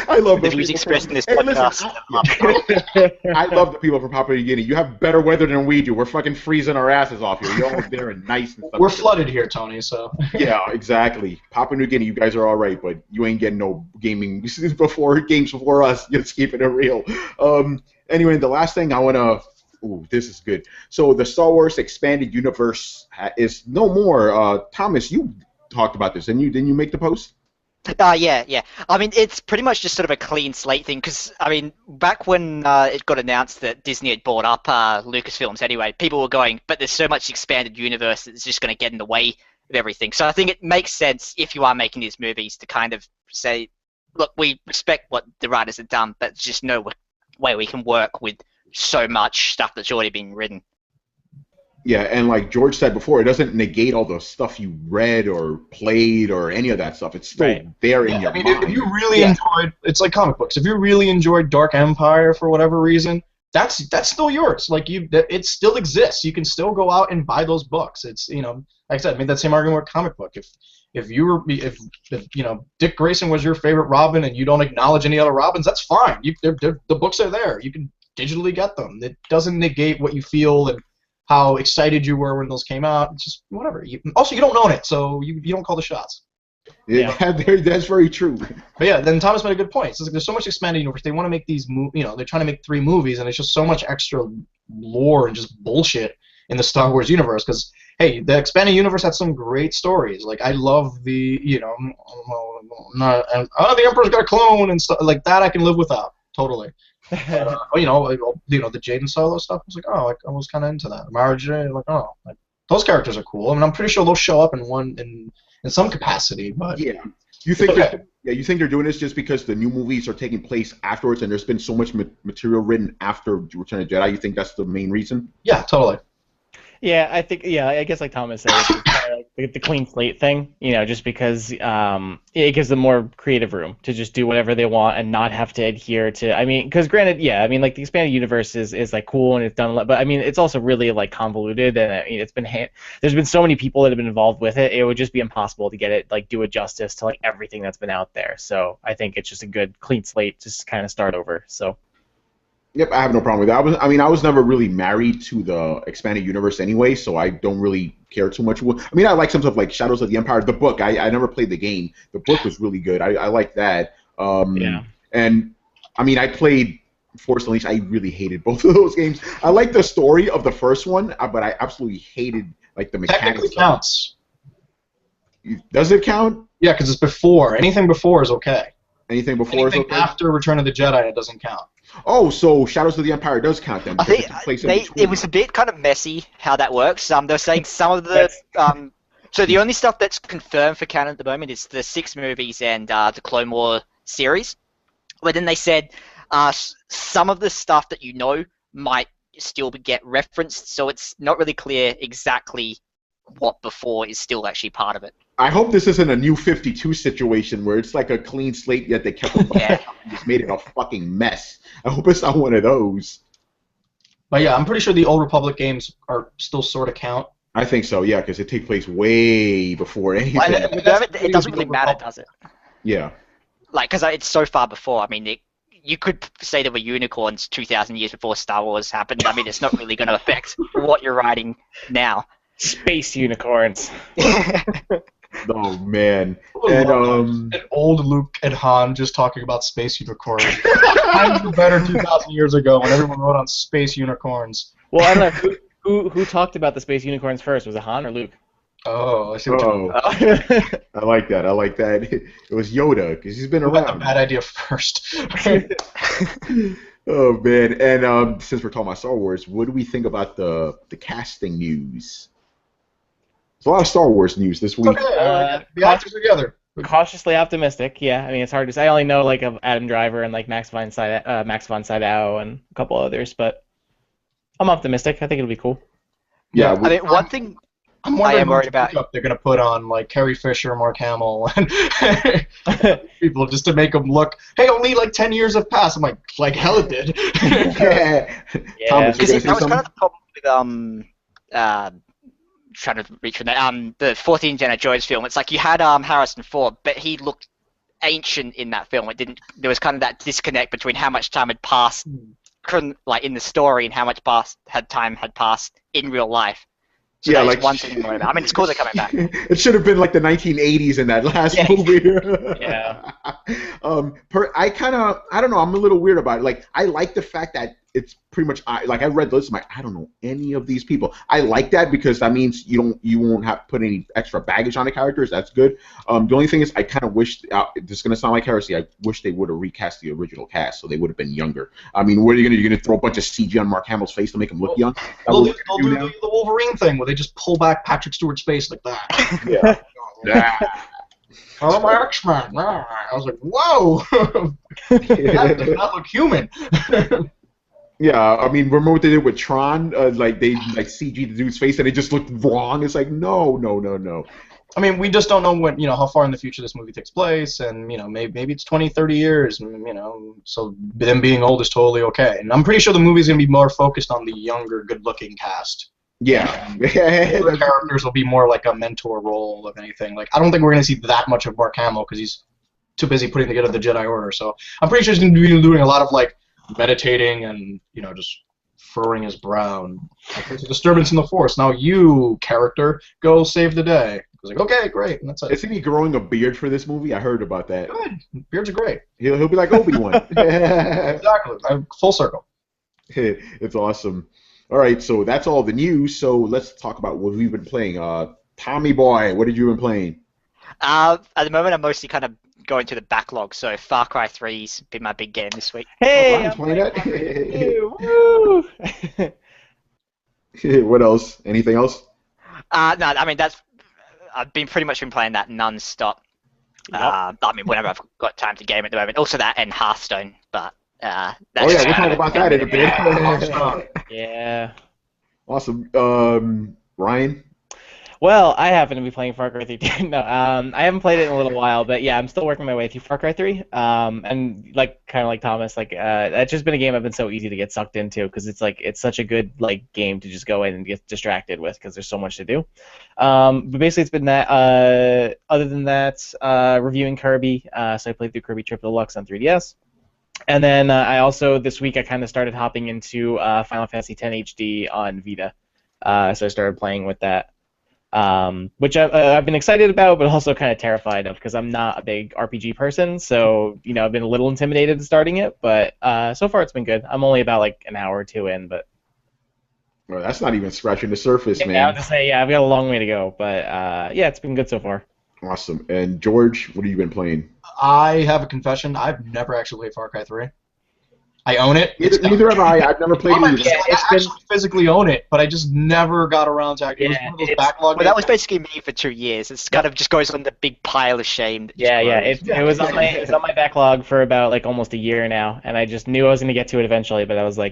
I love the views expressed in this podcast. I love the people from Papua New Guinea. You have better weather than we do. We're fucking freezing our asses off here. You're all there and nice and stuff. We're flooded here, Tony, so... Yeah, exactly. Papua New Guinea, you guys are all right, but you ain't getting no games before us. Just keeping it real. Anyway, the last thing I want to... Ooh, this is good. So the Star Wars Expanded Universe is no more. Thomas, you talked about this, and didn't you make the post? Yeah. I mean, it's pretty much just sort of a clean slate thing, because, I mean, back when it got announced that Disney had bought up Lucasfilms anyway, people were going, but there's so much expanded universe that it's just going to get in the way of everything. So I think it makes sense, if you are making these movies, to kind of say, look, we respect what the writers have done, but there's just no way we can work with so much stuff that's already been written. Yeah, and like George said before, it doesn't negate all the stuff you read or played or any of that stuff. It's still there in your mind. If you really enjoyed, it's like comic books. If you really enjoyed Dark Empire for whatever reason, that's still yours. Like it still exists. You can still go out and buy those books. It's like I said, I made that same argument with comic book. If Dick Grayson was your favorite Robin and you don't acknowledge any other Robins, that's fine. The books are there. You can digitally get them. It doesn't negate what you feel and how excited you were when those came out. It's just whatever. Also, you don't own it, so you don't call the shots. That's very true. But yeah, then Thomas made a good point. It's like there's so much expanded universe. They want to make these, they're trying to make 3 movies, and it's just so much extra lore and just bullshit in the Star Wars universe. Because hey, the expanded universe had some great stories. Like I love the, the Emperor's got a clone and stuff like that. I can live without totally. But, the Jade and Solo stuff. I was like, oh, I was kind of into that. Marriage, like, oh, like those characters are cool. I mean, I'm pretty sure they'll show up in some capacity, but yeah. You think you think they're doing this just because the new movies are taking place afterwards, and there's been so much material written after Return of the Jedi? You think that's the main reason? Yeah, totally. Yeah, I think. Yeah, I guess like Thomas said, it's kind of like the clean slate thing. Just because it gives them more creative room to just do whatever they want and not have to adhere to. I mean, because granted, like the expanded universe is like cool and it's done, but I mean, it's also really like convoluted, and I mean, there's been so many people that have been involved with it. It would just be impossible to get it like do it justice to like everything that's been out there. So I think it's just a good clean slate, just kind of start over. So. Yep, I have no problem with that. I was never really married to the expanded universe anyway, so I don't really care too much. I mean, I like some stuff like Shadows of the Empire. The book, I never played the game. The book was really good. I like that. And I mean, I played Force Unleashed. I really hated both of those games. I like the story of the first one, but I absolutely hated like the mechanics. Technically counts. Does it count? Yeah, because it's before. Anything before is okay. Anything before is okay. After Return of the Jedi, it doesn't count. Oh, so Shadows of the Empire does count then. I think it was a bit kind of messy how that works. They're saying some of the so the only stuff that's confirmed for canon at the moment is the 6 movies and the Clone War series. But then they said some of the stuff that might still get referenced, so it's not really clear exactly what before is still actually part of it. I hope this isn't a New 52 situation where it's like a clean slate, yet they kept it and just made it a fucking mess. I hope it's not one of those. But yeah, I'm pretty sure the Old Republic games are still sort of count. I think so, yeah, because it takes place way before anything. It doesn't really matter, does it? Yeah. Like, because it's so far before. I mean, you could say there were unicorns 2,000 years before Star Wars happened. I mean, it's not really going to affect what you're writing now. Space unicorns. Oh man! And old Luke and Han just talking about space unicorns. Times were better 2,000 years ago when everyone wrote on space unicorns. Well, I don't know who talked about the space unicorns first. Was it Han or Luke? Oh, I see what you're talking about. I like that. It was Yoda because he's been around. Had the bad idea first. Oh man! And since we're talking about Star Wars, what do we think about the casting news? There's a lot of Star Wars news this week. Okay, the actors together. Cautiously optimistic, yeah. I mean, it's hard to say. I only know like of Adam Driver and like Max von Sydow and a couple others, but I'm optimistic. I think it'll be cool. Yeah. I mean, one thing I'm worried about they're gonna put on like Carrie Fisher, Mark Hamill, and people just to make them look. Hey, only like 10 years have passed. I'm like hell it did. Yeah. Thomas, because that was kind of the problem with trying to reach from the 14 Indiana Jones film. It's like you had Harrison Ford, but he looked ancient in that film. There was kind of that disconnect between how much time had passed, like in the story, and how much time had passed in real life. So yeah, like one thing. I mean, it's cool they're coming back. It should have been like the 1980s in that last movie. Yeah. I don't know. I'm a little weird about it. Like, I like the fact that it's pretty much I read the list. I'm like, I don't know any of these people. I like that because that means you won't have to put any extra baggage on the characters. That's good. The only thing is, I kind of wish this is gonna sound like heresy. I wish they would have recast the original cast so they would have been younger. I mean, what are you gonna throw a bunch of CG on Mark Hamill's face to make him look young? They'll do the Wolverine thing where they just pull back Patrick Stewart's face like that. Yeah. Oh, my X-Men. I was like, whoa! That does not look human. Yeah, I mean, remember what they did with Tron? Like they CG the dude's face and it just looked wrong. It's like no. I mean, we just don't know when, how far in the future this movie takes place, and maybe it's 20, 30 years, so them being old is totally okay. And I'm pretty sure the movie's gonna be more focused on the younger, good-looking cast. Yeah, the characters will be more like a mentor role, if anything. Like, I don't think we're gonna see that much of Mark Hamill because he's too busy putting together the Jedi Order. So I'm pretty sure he's gonna be doing a lot of like meditating and just furrowing his brow. Like, there's a disturbance in the Force. Now you, character, go save the day. was like, okay, great, and that's it. Isn't he growing a beard for this movie? I heard about that. Good. Beards are great. He'll be like Obi-Wan. Exactly. Full circle. It's awesome. All right, so that's all the news. So let's talk about what we've been playing. Tommy Boy, what have you been playing? At the moment, I'm mostly kind of going to the backlog. So Far Cry 3's been my big game this week. Hey, Ryan's playing that. Woo! What else? Anything else? No, I mean I've pretty much been playing that non-stop. Yep. I mean, whenever I've got time to game at the moment. Also that and Hearthstone, but that's Oh yeah, we'll talk about that in a bit. Yeah. Awesome. Ryan? Well, I happen to be playing Far Cry 3. No, I haven't played it in a little while, but yeah, I'm still working my way through Far Cry 3. And kind of like Thomas, that's just been a game I've been so easy to get sucked into because it's such a good game to just go in and get distracted with because there's so much to do. But basically, it's been that. Other than that, reviewing Kirby. So I played through Kirby Triple Deluxe on 3DS. And then I also this week I kind of started hopping into Final Fantasy X HD on Vita. So I started playing with that. Which I've been excited about, but also kind of terrified of because I'm not a big RPG person. So I've been a little intimidated starting it, but so far it's been good. I'm only about an hour or two in, but Well, that's not even scratching the surface, man. yeah, I was gonna say I've got a long way to go, but yeah, it's been good so far. Awesome. And George, what have you been playing? I have a confession. I've never actually played Far Cry 3. I own it. Neither have I. I've never played it either. I actually physically own it, but I just never got around to it. It was one of those backlog Well, that was basically me for 2 years. It's kind of just goes on the big pile of shame. Yeah. It was on my backlog for about almost a year now, and I just knew I was gonna get to it eventually, but I was I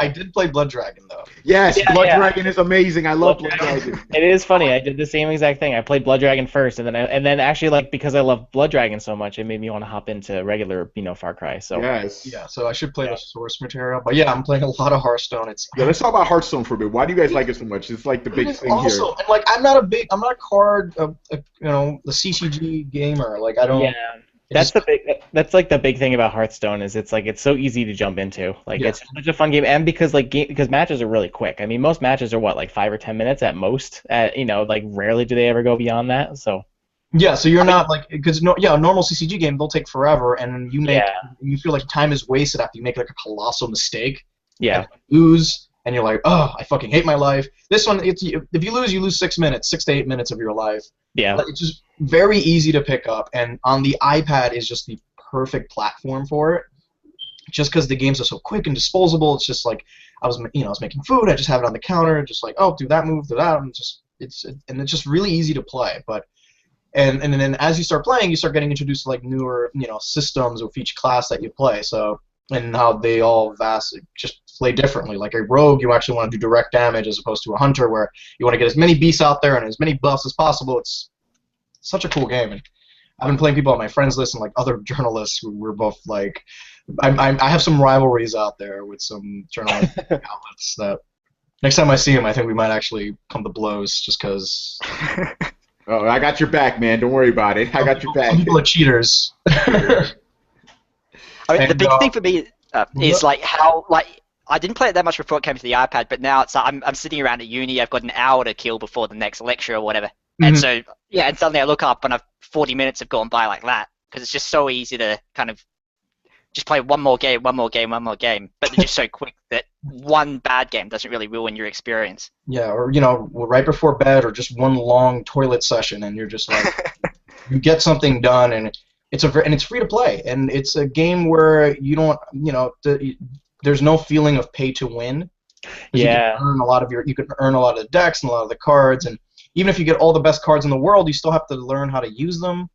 did play Blood Dragon though. Yes, Yeah, Blood yeah. Dragon is amazing. I love Blood Dragon. It is funny. I did the same exact thing. I played Blood Dragon first, and then actually because I love Blood Dragon so much, it made me want to hop into regular Far Cry. So Yes. Yeah, so I should play the source material. But yeah, I'm playing a lot of Hearthstone. Yeah, let's talk about Hearthstone for a bit. Why do you guys like it so much? It's the big thing also, here. And I'm not a card, the CCG gamer. I don't. yeah, that's the big thing about Hearthstone is it's so easy to jump into. It's such a fun game, and because because matches are really quick. I mean, most matches are 5 or 10 minutes at most. Rarely do they ever go beyond that. So. Yeah, so you're not because a normal CCG game they'll take forever, and you feel like time is wasted after you make a colossal mistake. Yeah. And you lose, and you're like, oh, I fucking hate my life. This one, if you lose 6 minutes, 6 to 8 minutes of your life. Yeah. It's just very easy to pick up, and on the iPad is just the perfect platform for it. Just because the games are so quick and disposable, it's just I was making food, I just have it on the counter, just do that move, do that, and it's just really easy to play, but. And then as you start playing, you start getting introduced to newer systems with each class that you play. So and how they all vastly just play differently. Like a rogue, you actually want to do direct damage as opposed to a hunter, where you want to get as many beasts out there and as many buffs as possible. It's such a cool game. And I've been playing people on my friends list and other journalists who were both I have some rivalries out there with some journalistic outlets that next time I see them, I think we might actually come to blows just because. Oh, I got your back, man. Don't worry about it. I got your back. People are cheaters. I mean, the big thing for me is how I didn't play it that much before it came to the iPad, but now it's I'm sitting around at uni. I've got an hour to kill before the next lecture or whatever, and so and suddenly I look up and 40 minutes have gone by like that because it's just so easy to kind of just play one more game, but they're just so quick that one bad game doesn't really ruin your experience. Yeah, or right before bed, or just one long toilet session, and you're just you get something done, and it's free to play, and it's a game where you don't, there's no feeling of pay to win. Yeah. You can earn a lot of the decks and a lot of the cards, and even if you get all the best cards in the world, you still have to learn how to use them.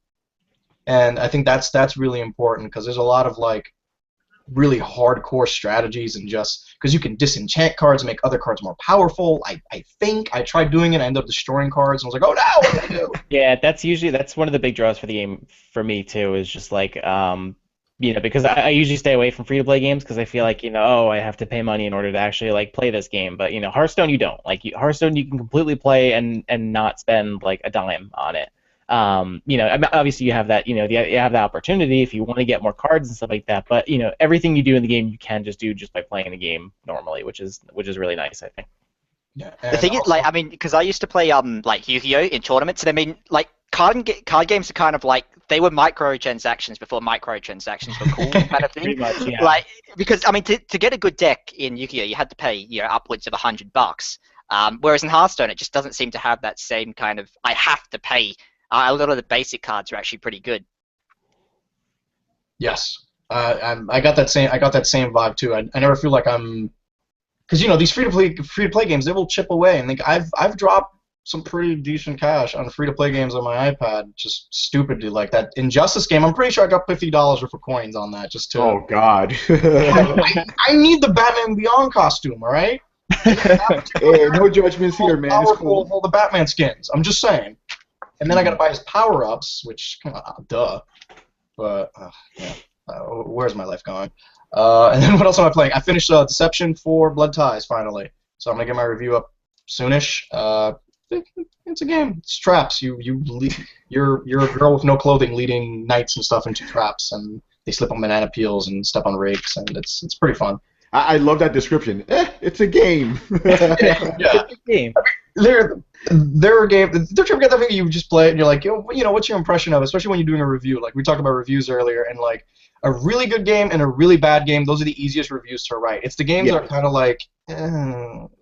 And I think that's really important because there's a lot of really hardcore strategies, and just because you can disenchant cards and make other cards more powerful. I think I tried doing it, I ended up destroying cards, and I was like, oh no, what did I do? Yeah, that's one of the big draws for the game for me too. Is just because I usually stay away from free-to-play games because I feel I have to pay money in order to actually play this game. But Hearthstone, you don't. Hearthstone, you can completely play and not spend a dime on it. Obviously you have that, you have the opportunity if you want to get more cards and stuff like that. But everything you do in the game, you can just do just by playing the game normally, which is really nice, I think. Yeah, The and thing is, also, like, I mean, because I used to play like Yu-Gi-Oh in tournaments, and I mean, like, card games are kind of like they were microtransactions before microtransactions were cool, kind of thing. Pretty much, yeah. Like, because I mean, to get a good deck in Yu-Gi-Oh, you had to pay upwards of $100. Whereas in Hearthstone, it just doesn't seem to have that same kind of I have to pay. A lot of the basic cards are actually pretty good. yes, I got that same vibe too. I never feel like I'm because these free to play games, they will chip away, and like I've dropped some pretty decent cash on free to play games on my iPad, just stupidly, like that Injustice game. I'm pretty sure I dropped $50 worth of coins on that just to. Oh God. I need the Batman Beyond costume, all right? Hey, no judgments here, man. It's cool. All the Batman skins. I'm just saying. And then I gotta buy his power ups, which duh. But yeah, where's my life going? And then what else am I playing? I finished Deception 4 Blood Ties finally, so I'm gonna get my review up soonish. It's a game. It's traps. You're a girl with no clothing leading knights and stuff into traps, and they slip on banana peels and step on rakes, and it's pretty fun. I love that description. It's a game. Yeah. It's a game. They're a game. Don't you ever get that thing you just play it and you're like, what's your impression of it? Especially when you're doing a review. Like we talked about reviews earlier, and like a really good game and a really bad game, those are the easiest reviews to write. It's the games that are kind of like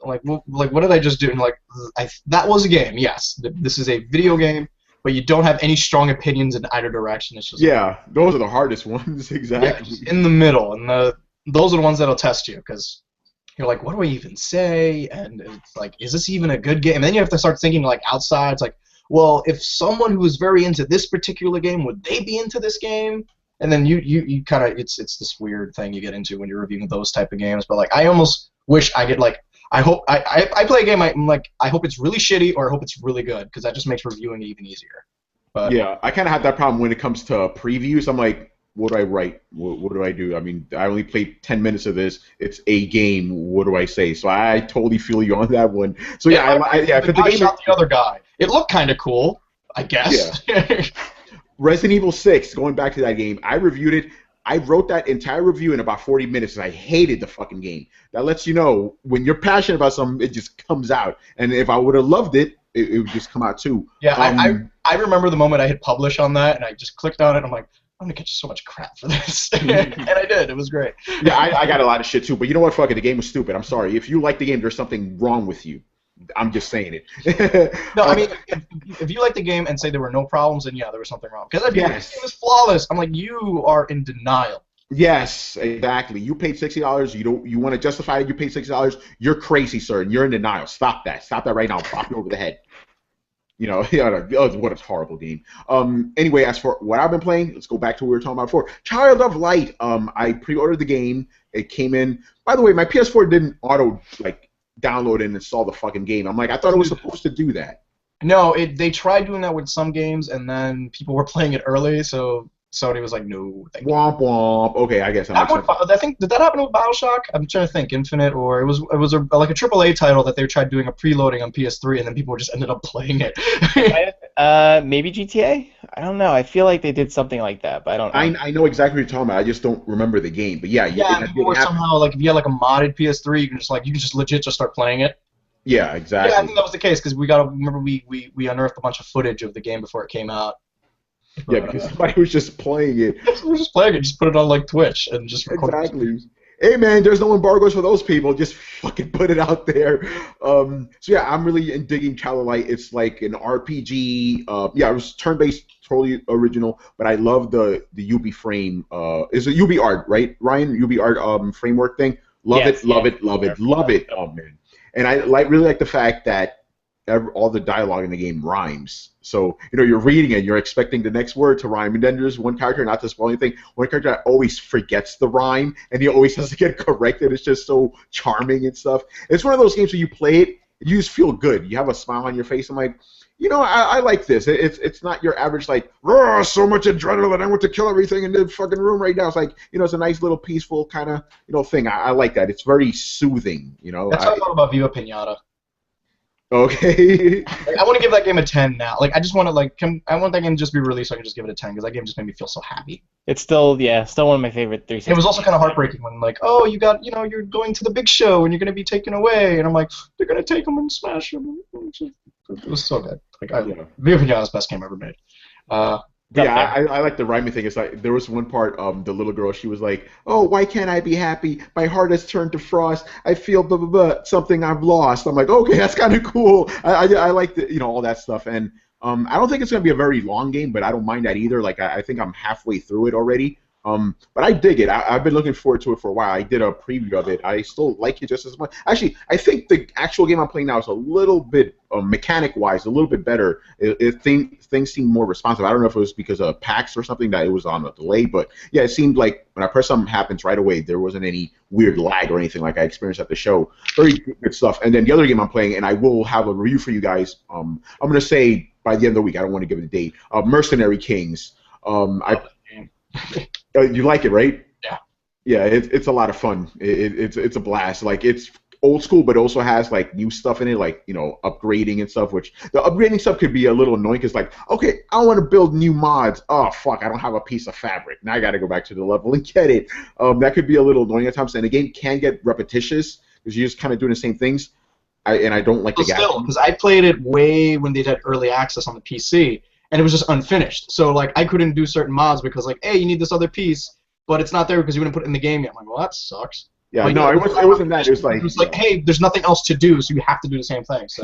what did I just do? And like, that was a game. Yes, this is a video game, but you don't have any strong opinions in either direction. It's just those are the hardest ones. Exactly. just in the middle, and those are the ones that'll test you because. You're like, what do I even say? And it's like, is this even a good game? And then you have to start thinking like outside. It's like, well, if someone who is very into this particular game, would they be into this game? And then you kind of it's this weird thing you get into when you're reviewing those type of games. But like, I almost wish I get like, I hope I play a game. I'm like, I hope it's really shitty or I hope it's really good because that just makes reviewing even easier. But yeah, I kind of have that problem when it comes to previews. I'm like, what do I write? What do I do? I mean, I only played 10 minutes of this. It's a game. What do I say? So I totally feel you on that one. So yeah, the guy shot the other guy. It looked kind of cool, I guess. Yeah. Resident Evil 6, going back to that game, I reviewed it. I wrote that entire review in about 40 minutes, and I hated the fucking game. That lets you know when you're passionate about something, it just comes out. And if I would have loved it, it would just come out too. Yeah, I remember the moment I hit publish on that, and I just clicked on it. I'm like, I'm gonna get so much crap for this, and I did. It was great. Yeah, I got a lot of shit too. But you know what? Fuck it. The game was stupid. I'm sorry. If you like the game, there's something wrong with you. I'm just saying it. No, I mean, if you like the game and say there were no problems, then yeah, there was something wrong. Because if this game is flawless, I'm like, you are in denial. Yes, exactly. You paid $60. You want to justify it? You paid $60. You're crazy, sir, and you're in denial. Stop that. Stop that right now. I'll pop you over the head. What a horrible game. Anyway, as for what I've been playing, let's go back to what we were talking about before. Child of Light. I pre-ordered the game. It came in. By the way, my PS4 didn't auto download and install the fucking game. I'm like, I thought it was supposed to do that. No, they tried doing that with some games, and then people were playing it early, so Sony was like, no. Womp womp. Okay, I guess that makes sense. I think did that happen with BioShock? I'm trying to think. Infinite, or it was like a AAA title that they tried doing a preloading on PS3, and then people just ended up playing it. Maybe GTA. I don't know. I feel like they did something like that, but I don't know. I know exactly what you're talking about. I just don't remember the game. But yeah, or somehow like if you had like a modded PS3, you can just legit just start playing it. Yeah, exactly. Yeah, I think that was the case because we unearthed a bunch of footage of the game before it came out. Yeah, because somebody was just playing it. We were just playing it. Just put it on like Twitch and just record it. Exactly. Hey man, there's no embargoes for those people. Just fucking put it out there. So yeah, I'm really digging Child of Light. It's like an RPG. It was turn-based, totally original. But I love the UB frame. Is it UB art, right, Ryan? UB art framework thing. Love it. Oh man. And I really like the fact that all the dialogue in the game rhymes. So, you're reading it, you're expecting the next word to rhyme, and then there's one character, not to spoil anything, one character that always forgets the rhyme, and he always has to get corrected. It's just so charming and stuff. It's one of those games where you play it, you just feel good. You have a smile on your face. I'm like, I like this. It's not your average, like, so much adrenaline, I want to kill everything in the fucking room right now. It's like, it's a nice little peaceful kind of, thing. I like that. It's very soothing, That's how I thought about Viva Pinata. Okay. Like, I want to give that game a 10 now. Like, I just want to I want that game to just be released so I can just give it a 10 because that game just made me feel so happy. It's still one of my favorite 360. It was also kind of heartbreaking when oh, you're going to the big show and you're going to be taken away, and I'm like, they're going to take them and smash them. It was so good. Like, Viva Pinata is the best game ever made. I like the rhyming thing. It's like there was one part, the little girl, she was like, "Oh, why can't I be happy? My heart has turned to frost. I feel blah blah blah, something I've lost." I'm like, okay, that's kind of cool. I like all that stuff, and I don't think it's gonna be a very long game, but I don't mind that either. Like I think I'm halfway through it already. But I dig it. I've been looking forward to it for a while. I did a preview of it. I still like it just as much. Actually, I think the actual game I'm playing now is a little bit, mechanic-wise, a little bit better. Things seem more responsive. I don't know if it was because of PAX or something that it was on a delay, but yeah, it seemed like when I press something happens right away. There wasn't any weird lag or anything like I experienced at the show. Very good stuff. And then the other game I'm playing, and I will have a review for you guys. I'm going to say by the end of the week. I don't want to give it a date. Mercenary Kings. You like it, right? Yeah. Yeah, it's a lot of fun. It's a blast. Like, it's old school, but also has like new stuff in it, like upgrading and stuff. Which the upgrading stuff could be a little annoying because, like, okay, I want to build new mods. Oh fuck, I don't have a piece of fabric. Now I got to go back to the level and get it. That could be a little annoying at times, and the game can get repetitious because you're just kind of doing the same things. I don't like the gap. Still, because I played it way when they had early access on the PC. And it was just unfinished. So, like, I couldn't do certain mods because, like, hey, you need this other piece, but it's not there because you didn't put it in the game yet. I'm like, well, that sucks. Yeah, but, no, it wasn't that. It was like, hey, there's nothing else to do, so you have to do the same thing. So.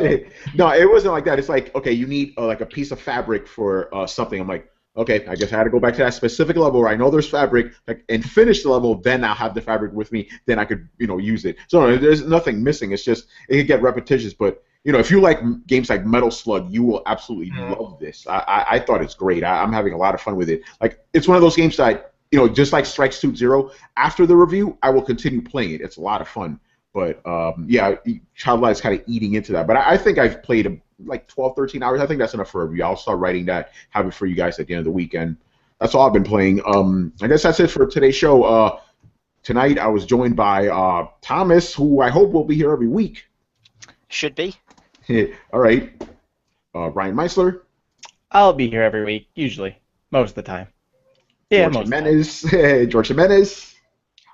No, it wasn't like that. It's like, okay, you need, like, a piece of fabric for something. I'm like, okay, I guess I had to go back to that specific level where I know there's fabric, and finish the level, then I'll have the fabric with me, then I could, use it. So there's nothing missing. It's just, it could get repetitious, but if you like games like Metal Slug, you will absolutely love this. I thought it's great. I'm having a lot of fun with it. Like, it's one of those games that, just like Strike Suit Zero, after the review, I will continue playing it. It's a lot of fun. But, yeah, Child Light is kind of eating into that. But I think I've played like 12, 13 hours. I think that's enough for a review. I'll start writing that, have it for you guys at the end of the weekend. That's all I've been playing. I guess that's it for today's show. Tonight, I was joined by Thomas, who I hope will be here every week. Should be. All right. Ryan Meisler. I'll be here every week, usually. Most of the time. Yeah, George Jimenez. George Jimenez.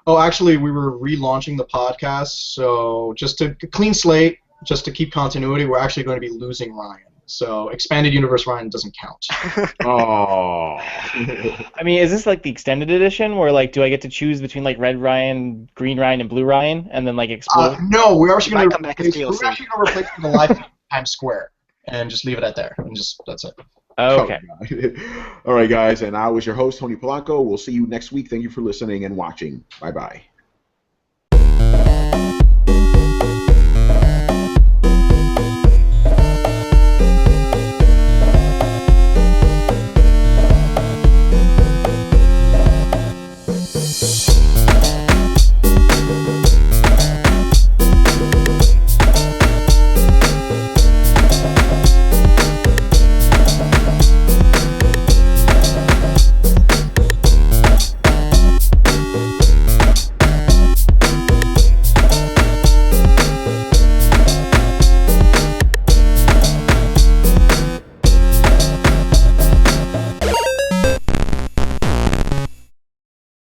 Oh, actually, we were relaunching the podcast, so just to clean slate, just to keep continuity, we're actually going to be losing Ryan. So Expanded Universe Ryan doesn't count. Oh. I mean, is this like the extended edition where, like, do I get to choose between, like, Red Ryan, Green Ryan, and Blue Ryan, and then, like, explode? No, we're actually going to replace the life Times Square and just leave it at there, and just that's it. Okay. All right, guys, and I was your host, Tony Polanco. We'll see you next week. Thank you for listening and watching. Bye-bye.